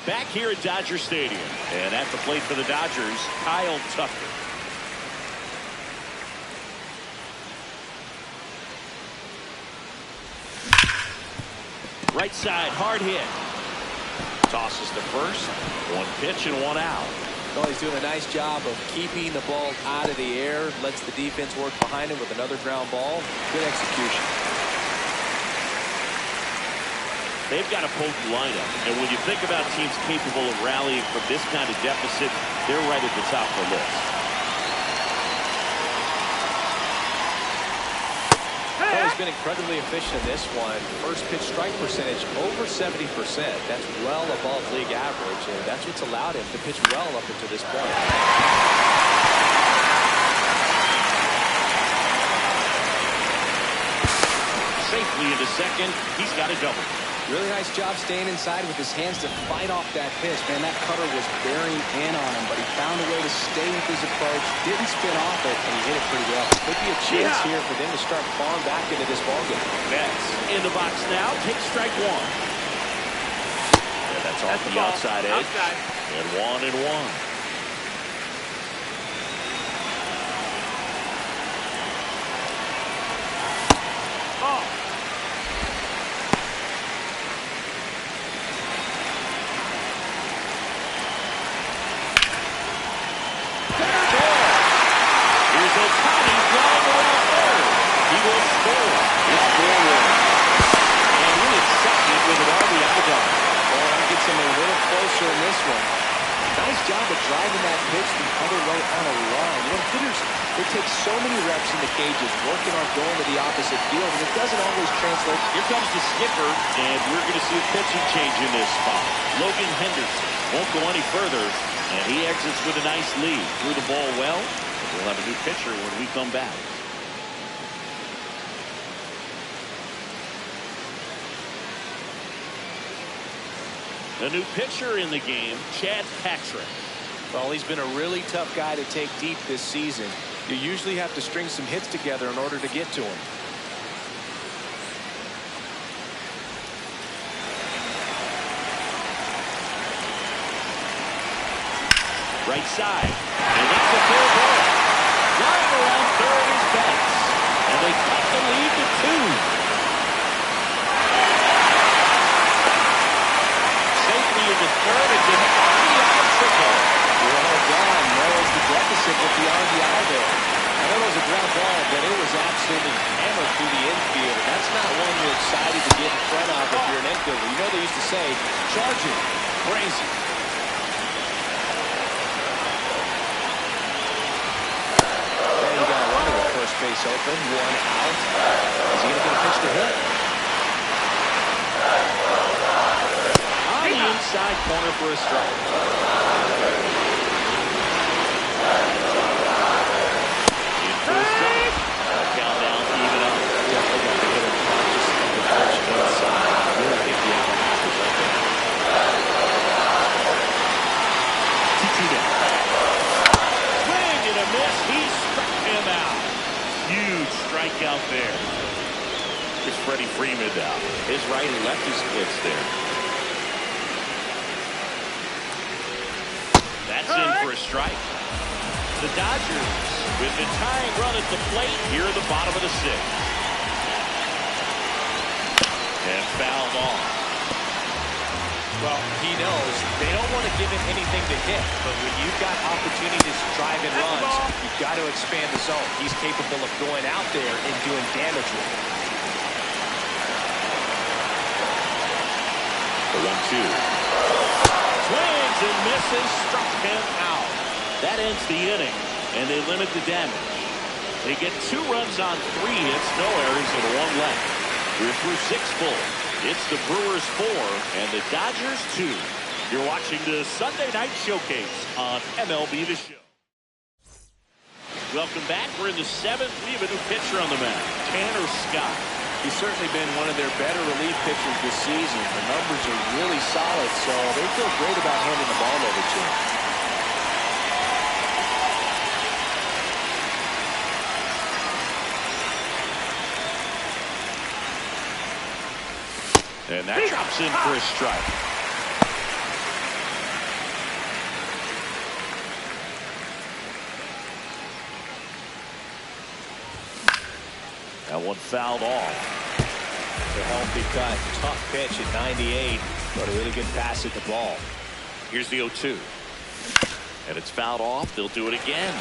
Back here at Dodger Stadium, and at the plate for the Dodgers, Kyle Tucker. Right side, hard hit. Tosses to first. 1 pitch and 1 out.
Well, he's doing a nice job of keeping the ball out of the air. Lets the defense work behind him with another ground ball. Good execution.
They've got a potent lineup. And when you think about teams capable of rallying from this kind of deficit, they're right at the top of the list.
Well, he's been incredibly efficient in this one. First pitch strike percentage over 70%. That's well above league average, and that's what's allowed him to pitch well up until this point.
Safely into second. He's got a double.
Really nice job staying inside with his hands to fight off that pitch. Man, that cutter was bearing in on him, but he found a way to stay with his approach, didn't spin off it, and he hit it pretty well. Could be a chance here for them to start falling back into this ballgame.
Mets in the box now. Take strike 1. And that's off the outside edge. And 1-1.
Oh.
In this one. Nice job of driving that pitch the other way on a line. You know, hitters, they take so many reps in the cages, working on going to the opposite field, and it doesn't always translate.
Here comes the skipper, and we're going to see a pitching change in this spot. Logan Henderson won't go any further, and he exits with a nice lead. Threw the ball well. We'll have a new pitcher when we come back. The new pitcher in the game, Chad Patrick.
Well, he's been a really tough guy to take deep this season. You usually have to string some hits together in order to get to him.
Right side. And that's a fair ball. Right around third is Betts. And they cut the lead to 2. Into third, it's an RBI triple.
Well done. Narrows the deficit with the RBI there. I know it was a ground ball, but it was absolutely hammered through the infield. And that's not one you're excited to get in front of if you're an infielder. You know they used to say, charging, crazy. There you got a runner with first base open, 1 out. Is he going to get a pitch to hit?
Inside corner for a strike. In for a strike. Countdown even up. Freeman down. His right and lefty splits there. That's in for a strike. The Dodgers with the tying run at the plate here at the bottom of the sixth. And fouled off.
Well, he knows they don't want to give him anything to hit, but when you've got opportunities to drive in runs, you've got to expand the zone. He's capable of going out there and doing damage with it.
The 1-2. Swings and misses, struck him out. That ends the inning, and they limit the damage. They get 2 runs on 3 hits, no errors, and 1 left. We're through 6 full. It's the Brewers 4 and the Dodgers 2. You're watching the Sunday Night Showcase on MLB The Show. Welcome back. We're in the 7th. We have a new pitcher on the mound, Tanner Scott.
He's certainly been one of their better relief pitchers this season. The numbers are really solid, so they feel great about handing the ball over to him.
And that drops in for a strike. That one fouled off.
A healthy cut. Tough pitch at 98, but a really good pass at the ball.
Here's the 0-2. And it's fouled off. They'll do it again.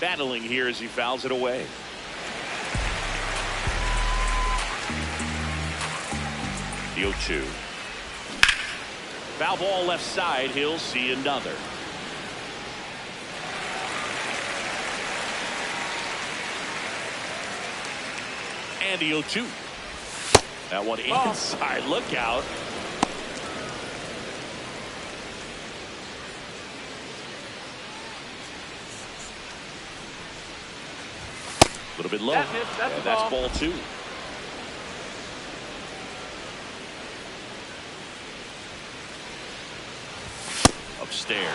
Battling here as he fouls it away. The 0-2. Foul ball left side. He'll see another. And the 0-2. That one inside. Look out. A little bit low. That's ball 2. Upstairs.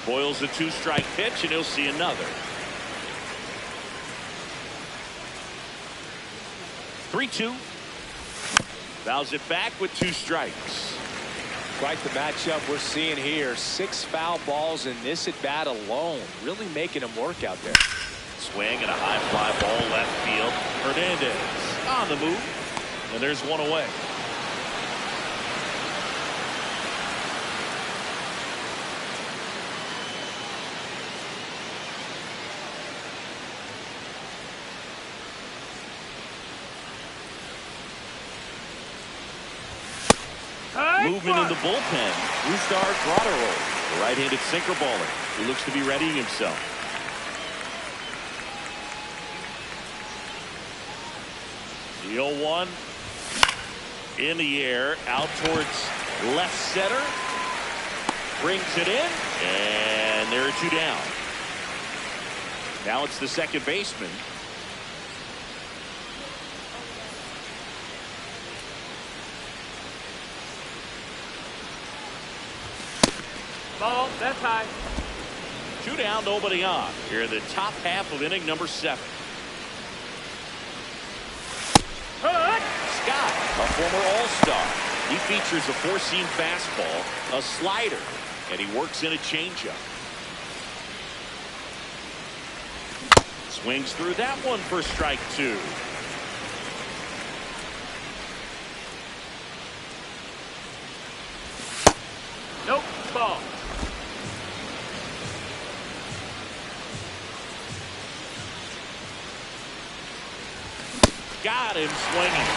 Spoils the 2-strike pitch, and he'll see another. 3-2. Fouls it back with 2 strikes.
Quite the matchup we're seeing here. 6 foul balls in this at bat alone. Really making them work out there.
Swing and a high fly ball left field. Hernandez on the move. And there's one away. Movement in the bullpen. Rustar Grotero, the right-handed sinker baller, who looks to be readying himself. The 0-1 in the air, out towards left center. Brings it in, and there are 2 down. Now it's the second baseman.
Ball, that's high.
2 down, nobody on. Here in the top half of inning number 7. Scott, a former All-Star. He features a 4-seam fastball, a slider, and he works in a changeup. Swings through that one for strike 2.
Nope, ball.
Got him swinging.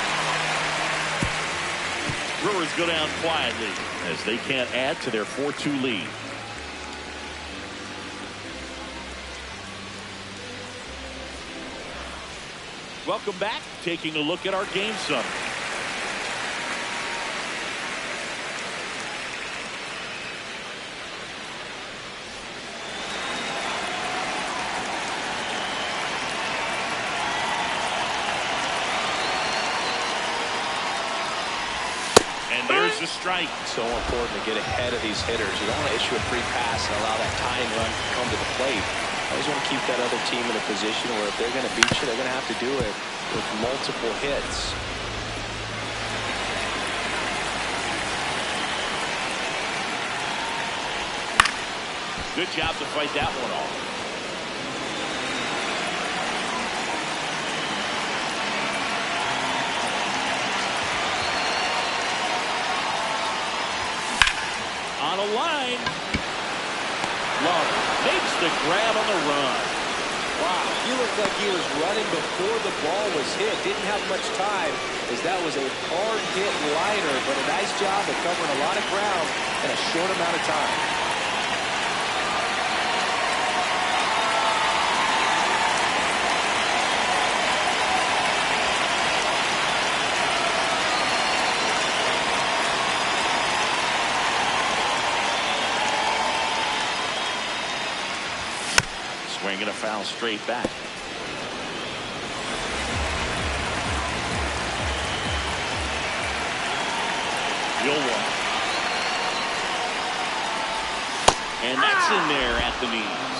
Brewers go down quietly as they can't add to their 4-2 lead. Welcome back. Taking a look at our game summary. a strike.
So important to get ahead of these hitters. You don't want to issue a free pass and allow that tying run to come to the plate. You always want to keep that other team in a position where if they're going to beat you, they're going to have to do it with multiple hits.
Good job to fight that one off. On a line. Love makes the grab on the run.
Wow, he looked like he was running before the ball was hit. Didn't have much time as that was a hard hit liner, but a nice job of covering a lot of ground in a short amount of time.
Swinging a foul straight back. 0-1. And that's in there at the knees.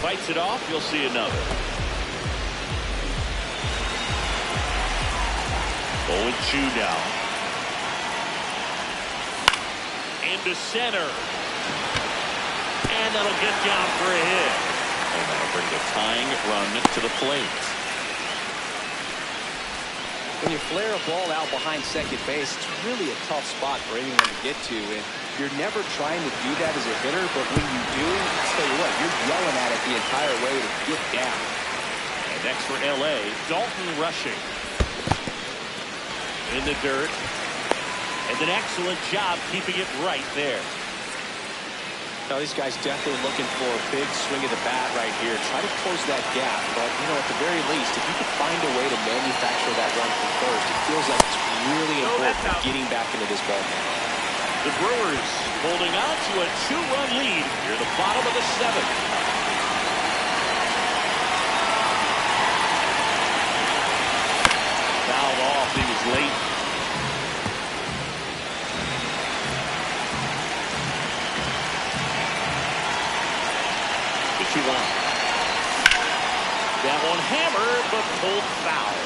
Fights it off. You'll see another. 0-2 now. Into center. And that'll get down for a hit. And that'll bring the tying run to the plate.
When you flare a ball out behind second base, it's really a tough spot for anyone to get to. And you're never trying to do that as a hitter, but when you do, I'll tell you what, you're yelling at it the entire way to get down.
And next for L.A., Dalton rushing. In the dirt. And an excellent job keeping it right there.
Now, these guys definitely looking for a big swing of the bat right here. Try to close that gap. But, you know, at the very least, if you could find a way to manufacture that run from first, it feels like it's really important for getting back into this ball game.
The Brewers holding on to a 2-run lead near the bottom of the 7th. Fouled off. He was late. That one hammered, but pulled foul.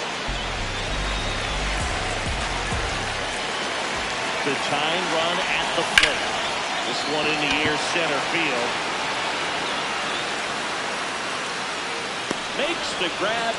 The tying run at the plate. This one in the air center field. Makes the grab.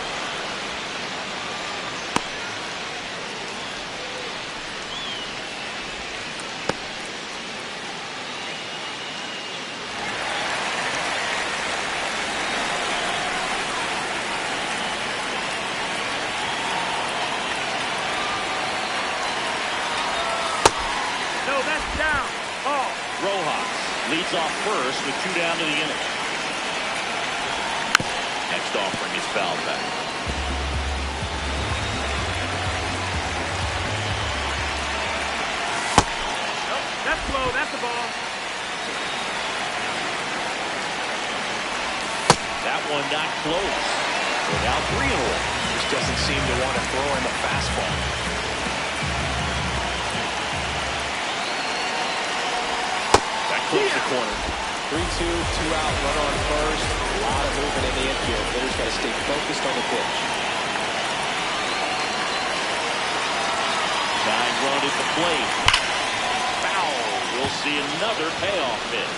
Leads off first with 2 down to the inning. Next offering is fouled back.
Nope, that's low. That's the ball.
That one not close. So now 3-1.
Just doesn't seem to want to throw him a fastball.
Close the corner.
3-2, 2 out, runner on first. A lot of movement in the infield. Hitters got to stay focused on the pitch.
Tying run at the plate. Foul. We'll see another payoff pitch.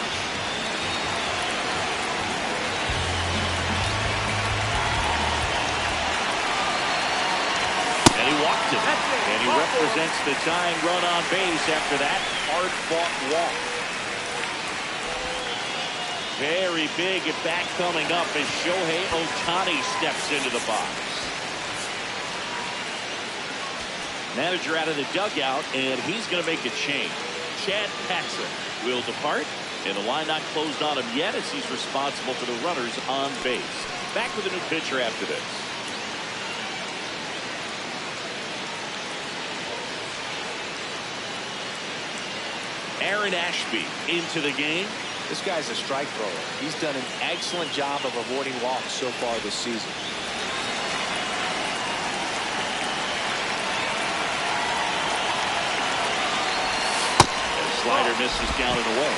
And he walked it. And he represents the tying run on base after that hard-fought walk. Very big at bat coming up as Shohei Ohtani steps into the box. Manager out of the dugout, and he's going to make a change. Chad Paxson will depart, and the line not closed on him yet as he's responsible for the runners on base. Back with a new pitcher after this. Aaron Ashby into the game.
This guy's a strike thrower. He's done an excellent job of avoiding walks so far this season.
Slider misses down and away.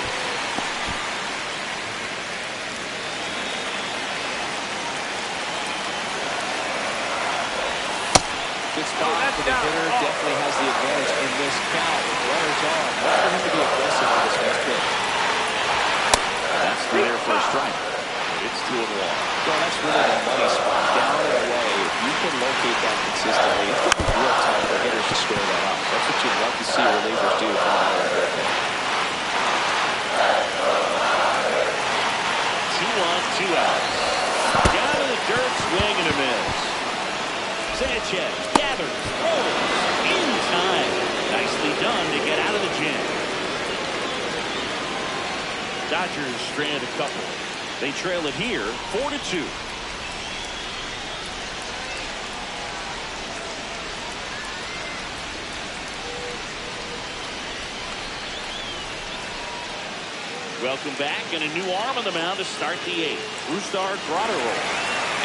Good spot for the hitter. Definitely has the advantage in this count. Runners on. Look for him to be aggressive on this next pitch.
That's there for a strike. It's 2-1.
Well, that's really the money spot. Down and away. If you can locate that consistently, it's going to be real tough for hitters to square that up. That's what you'd love to see relievers do from out of the bullpen.
2 on, 2 outs. Down to the dirt, swing and a miss. Sanchez gathers, throws, in time. Nicely done to get out of the jam. Dodgers strand a couple. They trail it here, 4-2. Welcome back, and a new arm on the mound to start the 8th. Brusdar Graterol.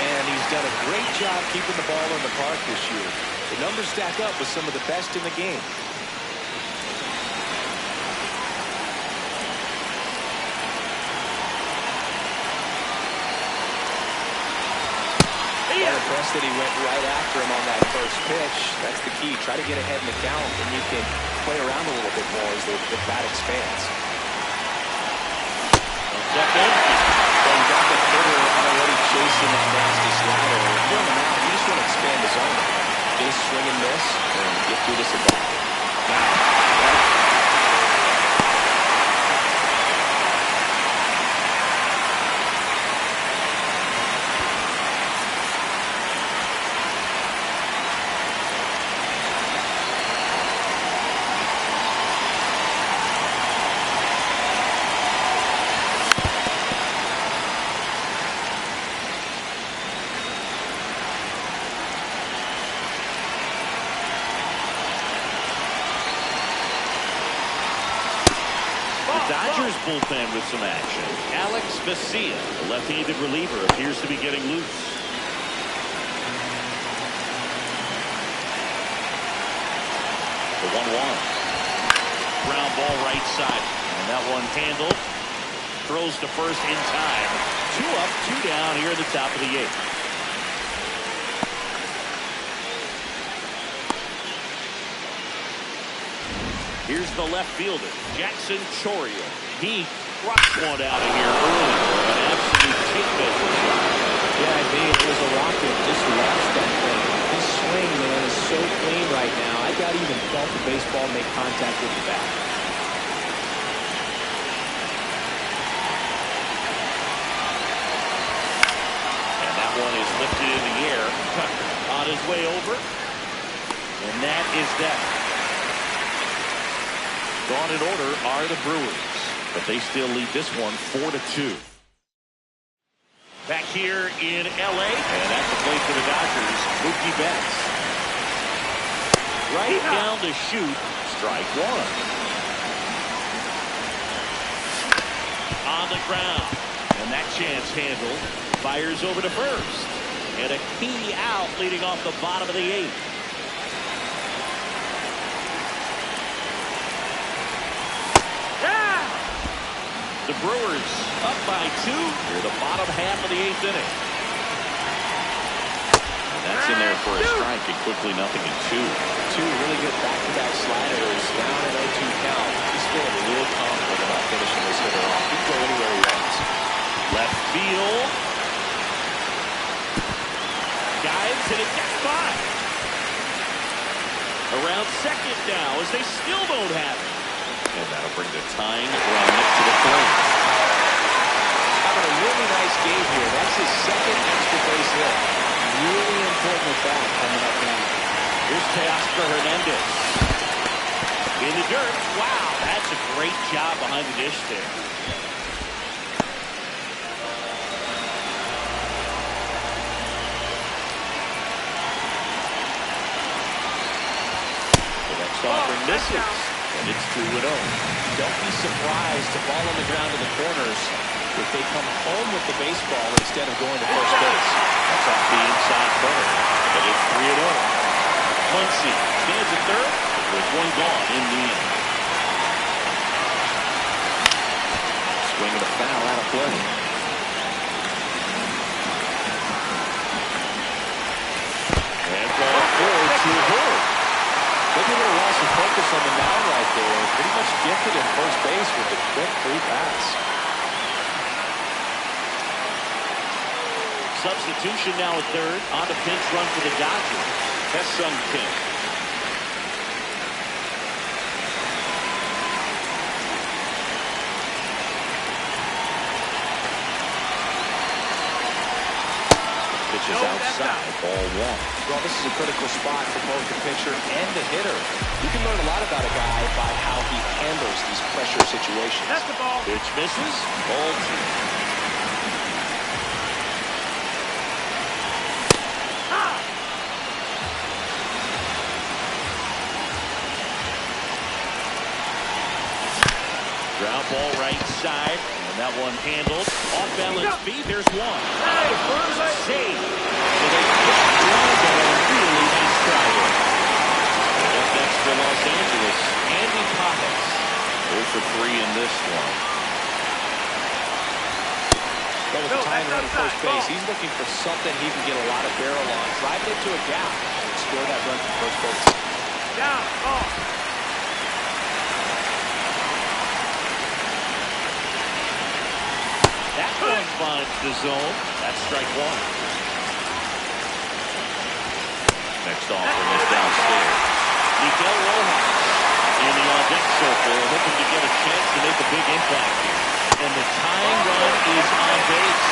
And he's done a great job keeping the ball in the park this year. The numbers stack up with some of the best in the game. Impressed that he went right after him on that first pitch. That's the key. Try to get ahead in the count, and you can play around a little bit more as the bat expands. Well, you got the hitter already chasing that nasty slider. If you're on the mound, you just want to expand the zone. Get a swing and miss, and get through this at bat.
Dodgers bullpen with some action. Alex Vesia, the left-handed reliever, appears to be getting loose. The 1-1. Ground ball right side. And that one handled. Throws to first in time. 2 up, 2 down here at the top of the 8th. Here's the left fielder, Jackson Chourio. He rocked one out of here early. An absolute kickback.
Yeah, I mean, it was a rocket. Just lost that thing. His swing, man, is so clean right now. I doubt he even felt the baseball make contact with the bat.
And that one is lifted in the air. Tucker on his way over. And that is that. Gone in order are the Brewers, but they still lead this one 4-2. Back here in L.A. and at the plate for the Dodgers, Mookie Betts. Right down to shoot, strike 1. On the ground, and that chance handled. Fires over to first, and a key out leading off the bottom of the 8th. The Brewers up by 2 near the bottom half of the 8th inning. And that's in there for a strike, and quickly 0-2.
2 really good back-to-back sliders, down an 0-2 count. He's feeling real confident about finishing this hitter off. He can go anywhere he wants.
Left field. Guys, and it gets by. Around second now as they still don't have it. And that'll bring the tying run to the plate.
Having a really nice game here. That's his second extra base hit. Really important at bat coming up now.
Here's Teoscar Hernandez. In the dirt. Wow, that's a great job behind the dish there. The next offering misses. And it's 2-0.
Don't be surprised to fall on the ground in the corners if they come home with the baseball instead of going to first base.
That's off the inside corner. And it's 3-0. Muncy stands at third with one gone in the inning.
foul out of play.
And ball forward to Hurd.
Maybe a little loss of focus on the mound right there. Pretty much gifted in first base with a quick free pass.
Substitution now at third on the pinch run for the Dodgers. Hesung Kim. Pitches outside, ball one.
Well, this is a critical spot for both the pitcher and the hitter. You can learn a lot about a guy by how he handles these pressure situations.
That's the ball.
Pitch misses, ball two. Ground ball right side, and that one handled. Off balance feet, there's one.
Hey,
Save. With a quick drive and a really nice try there. Up next for Los Angeles, Andy Pajes. 0 for 3 in this one.
Well, with the tying run at first base, he's looking for something he can get a lot of barrel on. Drive it into a gap and score that run from first base.
down, ball.
That one finds the zone. That's strike one. Next offering is downstairs. Miguel Rojas in the on-deck circle, hoping to get a chance to make a big impact here. And the tying run is on base.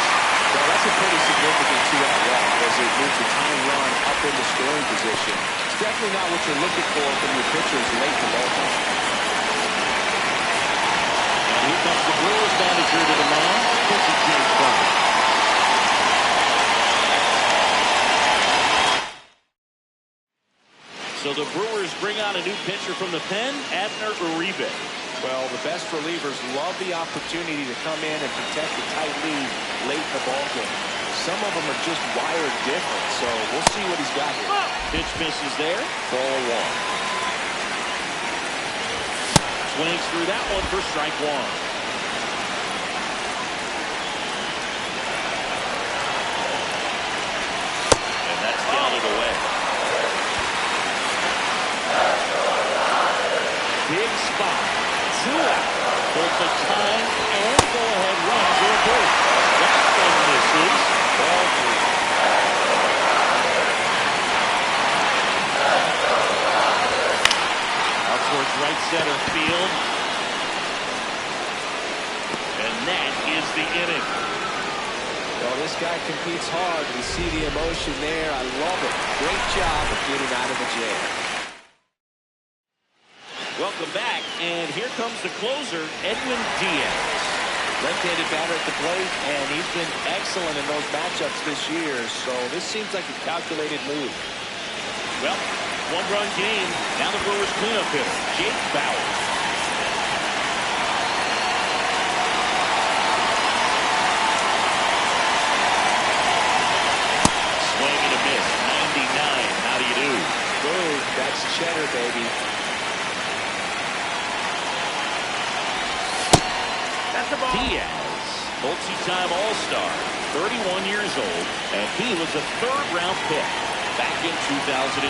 Well, that's a pretty significant two-out walk as it moves the tying run up into scoring position. It's definitely not what you're looking for from your pitchers late in the ballgame.
And here comes the Brewers manager to the mound, Quincy James Crawford. So the Brewers bring out a new pitcher from the pen, Abner Uribe.
Well, the best relievers love the opportunity to come in and protect a tight lead late in the ballgame. Some of them are just wired different, so we'll see what he's got here.
Pitch misses there, ball one. Swings through that one for strike one. And that's grounded away. Big spot. 2 out. Both the time and go-ahead runs are good. That one misses. Ball three. Out towards right center field. And that is the inning.
Well, this guy competes hard. We see the emotion there. I love it. Great job of getting out of the jam.
Welcome back, and here comes the closer, Edwin Diaz.
Left-handed batter at the plate, and he's been excellent in those matchups this year, so this seems like a calculated move.
Well, one-run game. Now the Brewers cleanup hitter, Jake Bauer. Swing and a miss, 99. How do you do?
Boom, that's cheddar, baby.
Diaz, multi-time All-Star, 31 years old, and he was a third-round pick back in 2012.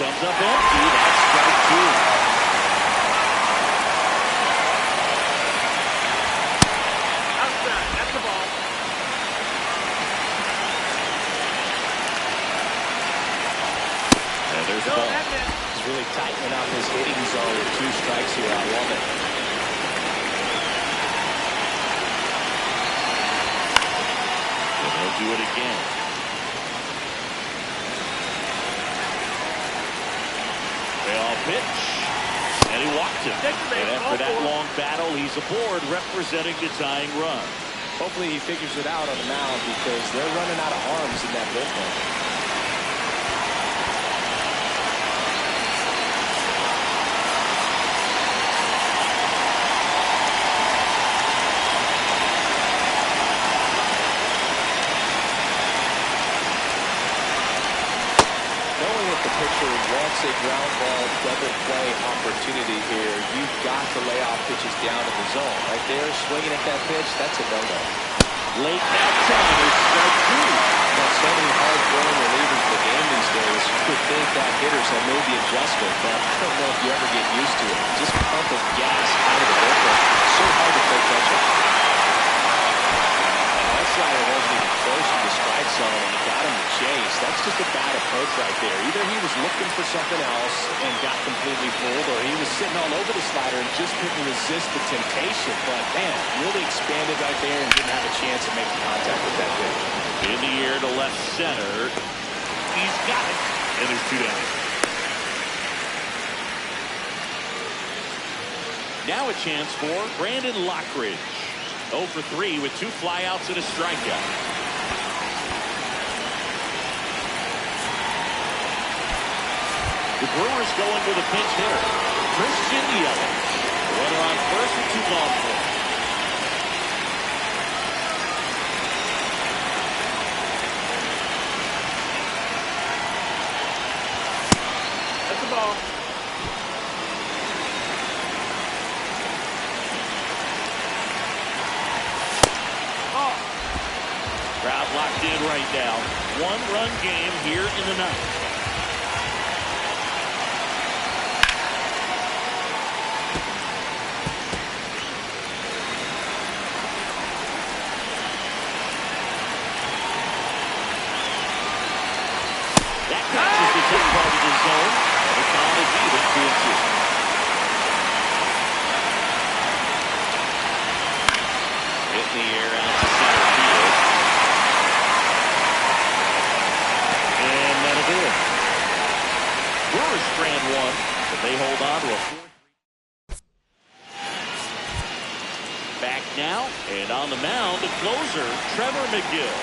Comes up empty. That's strike two.
Outside. That's the ball.
And there's the
No,
ball.
that's it.
He's really tightening up his hitting zone with 2 strikes here. I love it.
Do it again. Payoff pitch. And he walked him. And after that long battle, he's aboard representing the tying run.
Hopefully he figures it out on the mound because they're running out of arms in that bullpen. the pitcher wants a ground ball double play opportunity here, you've got to lay off pitches down in the zone. Right there, swinging at that pitch, that's a no-no.
Late that time is strike two.
Got so many hard-throwing relievers in the game these days. You would think that hitters have made the adjustment, but I don't know if you ever get used to it. Just pumping gas out of the bullpen. So hard to play catch-up. That slider wasn't even close to the strike zone, and he got him to chase. That's just a bad approach right there. Either he was looking for something else and got completely fooled, or he was sitting all over the slider and just couldn't resist the temptation. But, man, really expanded right there and didn't have a chance of making contact with that pitch.
In the air to left center. He's got it. And there's two down. Now a chance for Brandon Lockridge. 0 for 3 with 2 flyouts and a strikeout. The Brewers going with a pinch hitter, Christian Yelich. Runner on first with 2 gone for him.
That's the ball.
Crowd locked in right now. 1-run game here in the ninth. That catches the top part of the zone. And the count is even 2-2. Hit in the air out to center field. And that'll do it. Brewers strand 1, but they hold on to a 4-3. Back now, and on the mound, the closer, Trevor McGill.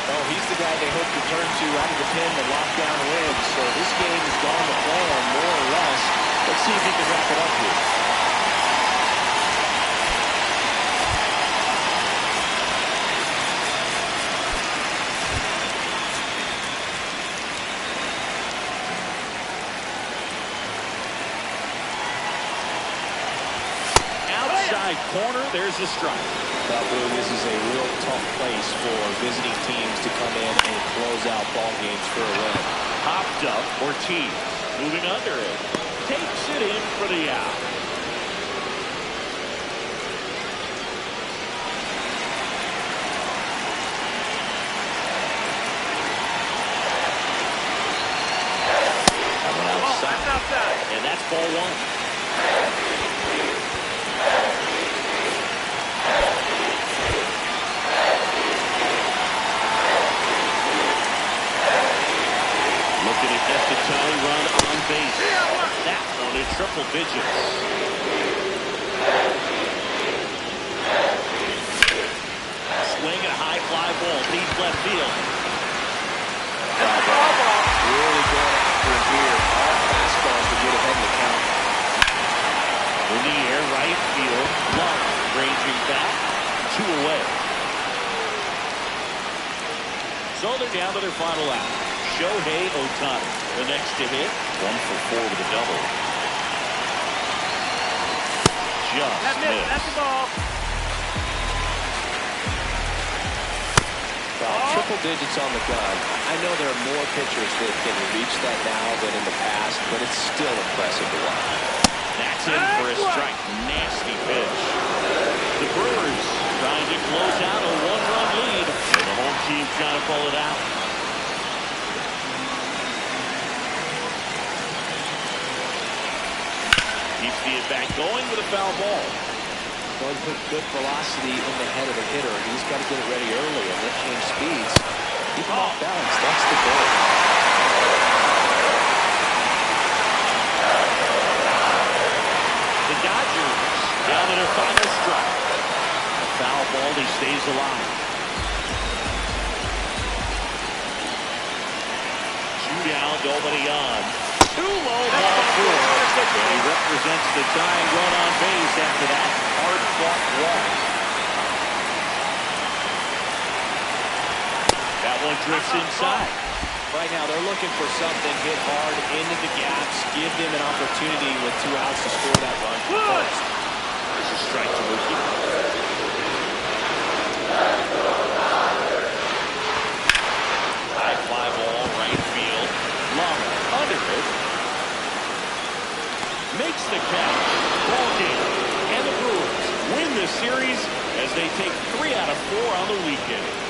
Oh, he's the guy they hope to turn to out of the pen to lock down wins. So this game has gone to plan, more or less. Let's see if he can wrap it up here.
Outside corner, there's a strike.
Well, Boone, this is a real tough place for visiting teams to come in and close out ball games for a win.
Popped up, Ortiz moving under it. Takes it in for the out. That one outside.
That's outside.
And that's ball 1. Looking to get the toe run on base. That one in triple digits. Swing a high fly ball deep left field.
Really going after it here. All fastballs to get ahead in the count.
In the air, right field. Love ranging back. 2 away. So they're down to their final out. Shohei Ohtani, the next to hit. 1 for 4 with a double. Just
That's it. That's the
missed.
ball.
Well, triple digits on the gun. I know there are more pitchers that can reach that now than in the past, but it's still impressive to watch.
That's in for a strike. Nasty pitch. The Brewers trying to close out a 1-run lead. And the home team trying to pull it out. Keeps the at-bat going with a foul ball.
Going to put good velocity in the head of the hitter. He's got to get it ready early and then change speeds. Keep him off balance. That's the goal.
The Dodgers down to their final strike. A foul ball, he stays alive. 2 down, nobody on. 2 low, ball 4. And he represents the tying run on base after that hard-fought walk. That one drifts inside.
Right now, they're looking for something hit hard into the gaps, give them an opportunity with 2 outs to score that run first.
There's a strike to Mookie. High fly ball, right field. Long under it. Makes the catch. Ball game. And the Brewers win this series as they take 3 out of 4 on the weekend.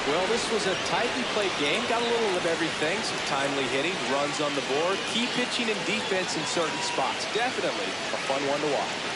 Well, this was a tightly played game. Got a little of everything. Some timely hitting, runs on the board, key pitching and defense in certain spots. Definitely a fun one to watch.